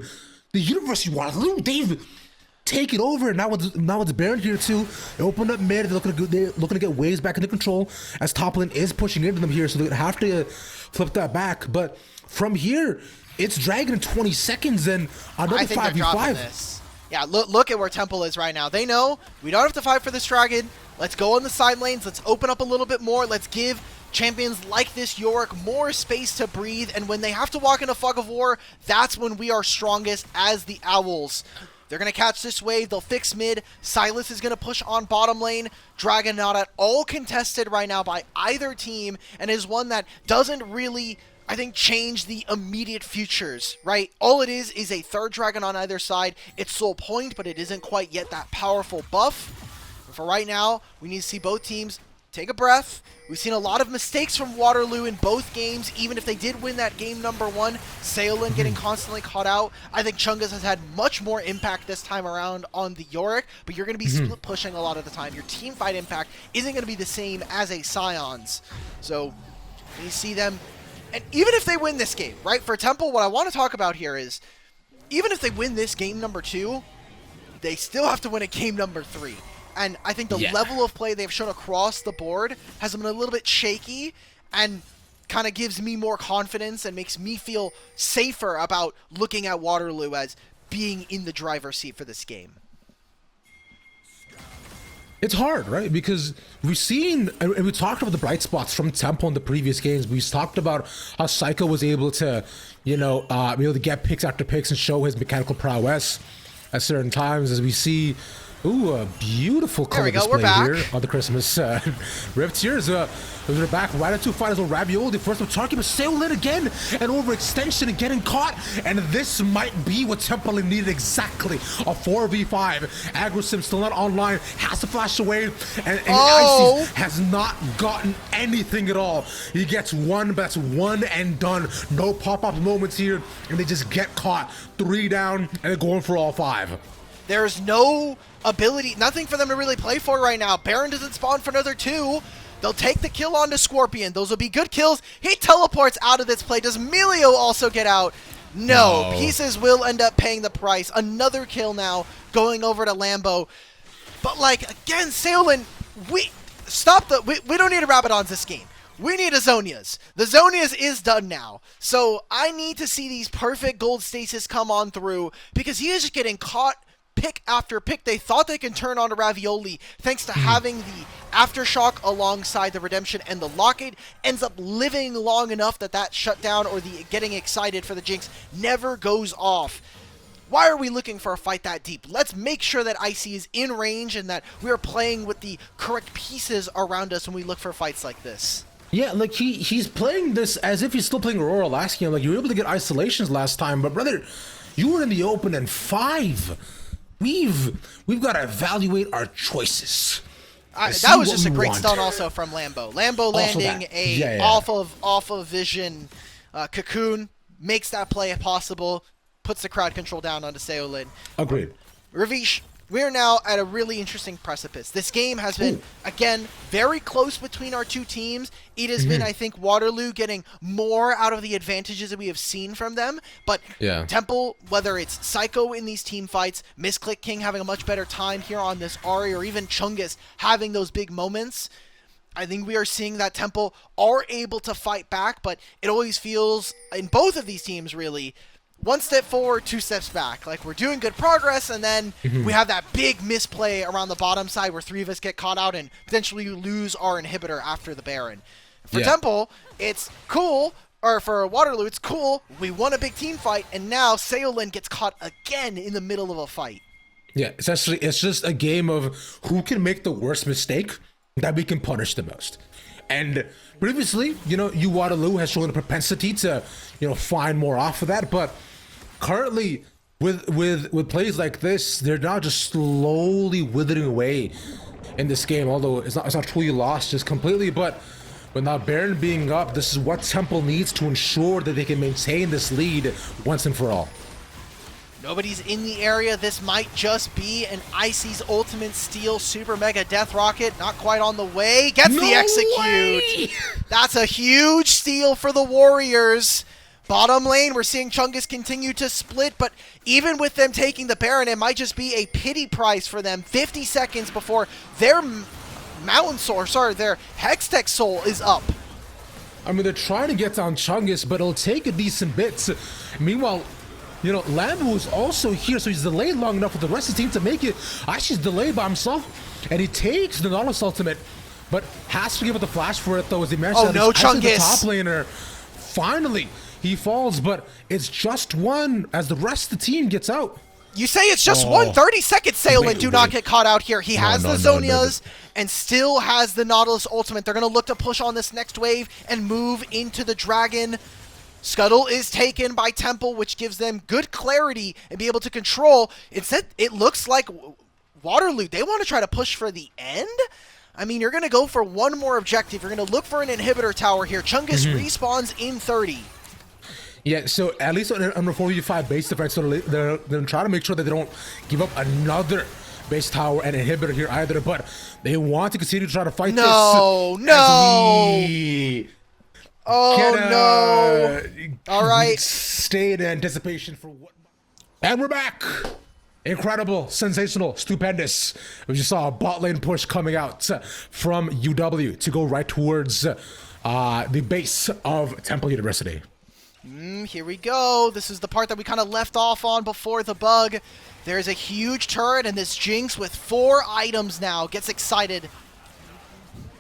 The University of Waterloo, they've taken over, and now it's Baron here too. They opened up mid. They're looking to get waves back into control as top lane is pushing into them here, so they have to flip that back. But from here, it's Dragon in 20 seconds and another 5v5. Yeah, look at where Temple is right now. They know we don't have to fight for this Dragon. Let's go on the side lanes. Let's open up a little bit more. Let's give champions like this Yorick more space to breathe. And when they have to walk in a fog of war, that's when we are strongest as the Owls. They're going to catch this wave. They'll fix mid. Silas is going to push on bottom lane. Dragon not at all contested right now by either team, and is one that doesn't really, I think, change the immediate futures, right? All it is a third Dragon on either side. It's Soul Point, but it isn't quite yet that powerful buff. For right now, we need to see both teams take a breath. We've seen a lot of mistakes from Waterloo in both games, even if they did win that game number 1. Saolin getting constantly caught out. I think Chungus has had much more impact this time around on the Yorick, but you're going to be split pushing a lot of the time. Your team fight impact isn't going to be the same as a Scion's. So you see them, and even if they win this game, right, for Temple, what I want to talk about here is, even if they win this game number 2, they still have to win a game number 3. And I think the level of play they've shown across the board has been a little bit shaky and kind of gives me more confidence and makes me feel safer about looking at Waterloo as being in the driver's seat for this game. It's hard, right? Because we've seen, and we talked about the bright spots from Temple in the previous games. We've talked about how Psycho was able to, be able to get picks after picks and show his mechanical prowess at certain times, as we see Ooh, a beautiful color we go, we're display here back. on the Christmas Rift. Here's we're back right into finals with Ravioli. First with Tarky, but Seolin again, and overextension and getting caught. And this might be what Temple needed exactly. A 4v5. AgroSim still not online, has to flash away, and Ices has not gotten anything at all. He gets one, but that's one and done. No pop-up moments here, and they just get caught. 3 down, and they're going for all 5. There's no ability, nothing for them to really play for right now. Baron doesn't spawn for another 2. They'll take the kill onto Scorpion. Those will be good kills. He teleports out of this play. Does Melio also get out? No. Pieces will end up paying the price. Another kill now going over to Lambo. But like, again, Seolin, we don't need a Rabadons this game. We need a Zonias. The Zonias is done now. So I need to see these perfect gold stasis come on through because he is just getting caught pick after pick. They thought they can turn on to Ravioli thanks to having the Aftershock alongside the Redemption, and the Lockade ends up living long enough that shutdown or the getting excited for the Jinx never goes off. Why are we looking for a fight that deep? Let's make sure that Icy is in range and that we are playing with the correct pieces around us when we look for fights like this. Yeah, like he's playing this as if he's still playing Aurora last game. Like, you were able to get isolations last time, but brother, you were in the open in 5. We've got to evaluate our choices. That was just a great stun also from Lambo. Lambo landing off of Vision Cocoon makes that play possible, puts the crowd control down onto Seolin. Agreed. Ravish, we're now at a really interesting precipice. This game has been, again, very close between our two teams. It has been, I think, Waterloo getting more out of the advantages that we have seen from them. But Temple, whether it's Psycho in these team fights, Misclick King having a much better time here on this Ari, or even Chungus having those big moments, I think we are seeing that Temple are able to fight back, but it always feels, in both of these teams really, 1 step forward, 2 steps back. Like, we're doing good progress, and then we have that big misplay around the bottom side where 3 of us get caught out and potentially lose our inhibitor after the Baron. For Temple, it's cool, or for Waterloo, it's cool. We won a big team fight, and now Seolin gets caught again in the middle of a fight. Yeah, essentially, it's just a game of who can make the worst mistake that we can punish the most. And previously, you Waterloo has shown a propensity to, find more off of that, but currently, with plays like this, they're now just slowly withering away in this game. Although it's not truly lost just completely, but with now Baron being up, this is what Temple needs to ensure that they can maintain this lead once and for all. Nobody's in the area. This might just be an Icy's ultimate steal super mega death rocket. Not quite on the way. Gets the execute. That's a huge steal for the Warriors. Bottom lane, we're seeing Chungus continue to split, but even with them taking the Baron, it might just be a pity price for them. 50 seconds before their their Hextech Soul is up. I mean, they're trying to get down Chungus, but it'll take a decent bit. Meanwhile, Lambo is also here, so he's delayed long enough for the rest of the team to make it. Actually, he's delayed by himself, and he takes the Nautilus ultimate, but has to give it the flash for it, though, as he mentioned. Oh, no, Chungus! The top laner. Finally, he falls, but it's just one as the rest of the team gets out. You say it's just 130 seconds, Seolin. Do not get caught out here. He has the Zonias and still has the Nautilus ultimate. They're going to look to push on this next wave and move into the Dragon. Scuttle is taken by Temple, which gives them good clarity and be able to control. Instead, it looks like Waterloo, they want to try to push for the end? I mean, you're going to go for one more objective. You're going to look for an inhibitor tower here. Chungus respawns in 30. Yeah, so at least on a 4v5 base defense, so they're trying to make sure that they don't give up another base tower and inhibitor here either, but they want to continue to try to fight this. No! Oh, no. All right. Stay in anticipation for what. And we're back. Incredible, sensational, stupendous. We just saw a bot lane push coming out from UW to go right towards the base of Temple University. Here we go. This is the part that we kind of left off on before the bug. There's a huge turret, and this Jinx with 4 items now gets excited.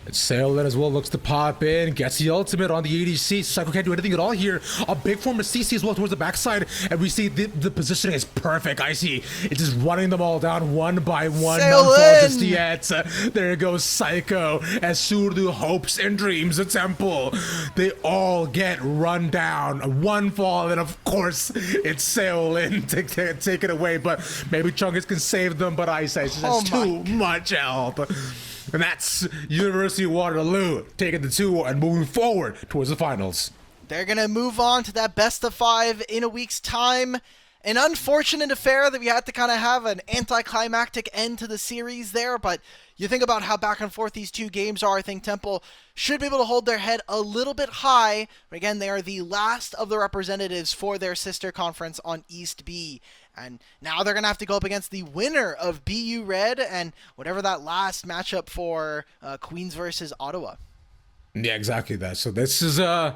Sailin as well looks to pop in, gets the ultimate on the ADC. Psycho can't do anything at all here. A big form of CC as well towards the backside, and we see the positioning is perfect. I see it's just running them all down one by one. None fall just yet. There goes Psycho as Surdu hopes and dreams a temple. They all get run down. One fall, and of course it's Sailin to take it away. But maybe Chungus can save them, but Ice Ice has too much help. And that's University of Waterloo taking the 2 and moving forward towards the finals. They're going to move on to that best of 5 in a week's time. An unfortunate affair that we had to kind of have an anticlimactic end to the series there, but you think about how back and forth these two games are. I think Temple should be able to hold their head a little bit high. But again, they are the last of the representatives for their sister conference on East B. And now they're going to have to go up against the winner of BU Red and whatever that last matchup for Queens versus Ottawa. Yeah, exactly that. So this is a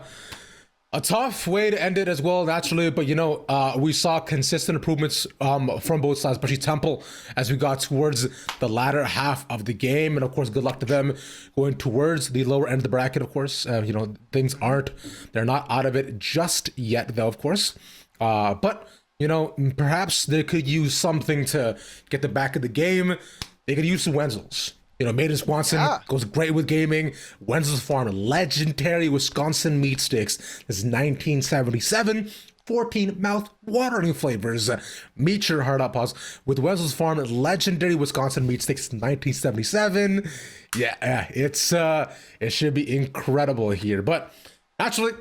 tough way to end it as well, naturally. But, you know, we saw consistent improvements from both sides, especially Temple, as we got towards the latter half of the game. And, of course, good luck to them going towards the lower end of the bracket, of course. You know, they're not out of it just yet, though, of course. But, you know, perhaps they could use something to get the back of the game. They could use some Wenzels. You know, Maiden Swanson goes great with gaming. Wenzel's Farm, legendary Wisconsin meat sticks. This is 1977. 14 mouth-watering flavors. Meet your heart up, pause. With Wenzel's Farm, legendary Wisconsin meat sticks, 1977. Yeah, it should be incredible here. But actually,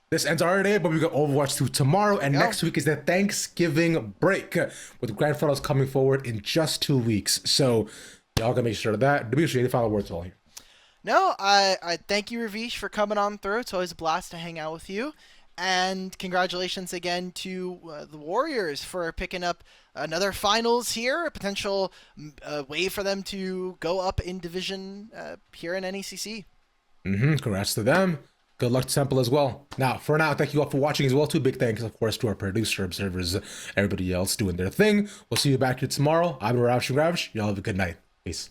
this ends our day, but we got Overwatch 2 tomorrow, and next week is the Thanksgiving break, with grand finals coming forward in just 2 weeks. So y'all gotta make sure of that. Dimitri, any final words all here? No, I thank you, Ravish, for coming on through. It's always a blast to hang out with you. And congratulations again to the Warriors for picking up another finals here, a potential way for them to go up in division here in NECC. Congrats to them. Good luck to Temple as well. Now, for now, thank you all for watching as well. Too big thanks, of course, to our producer, observers, everybody else doing their thing. We'll see you back here tomorrow. I'm Ravish. Y'all have a good night. Peace.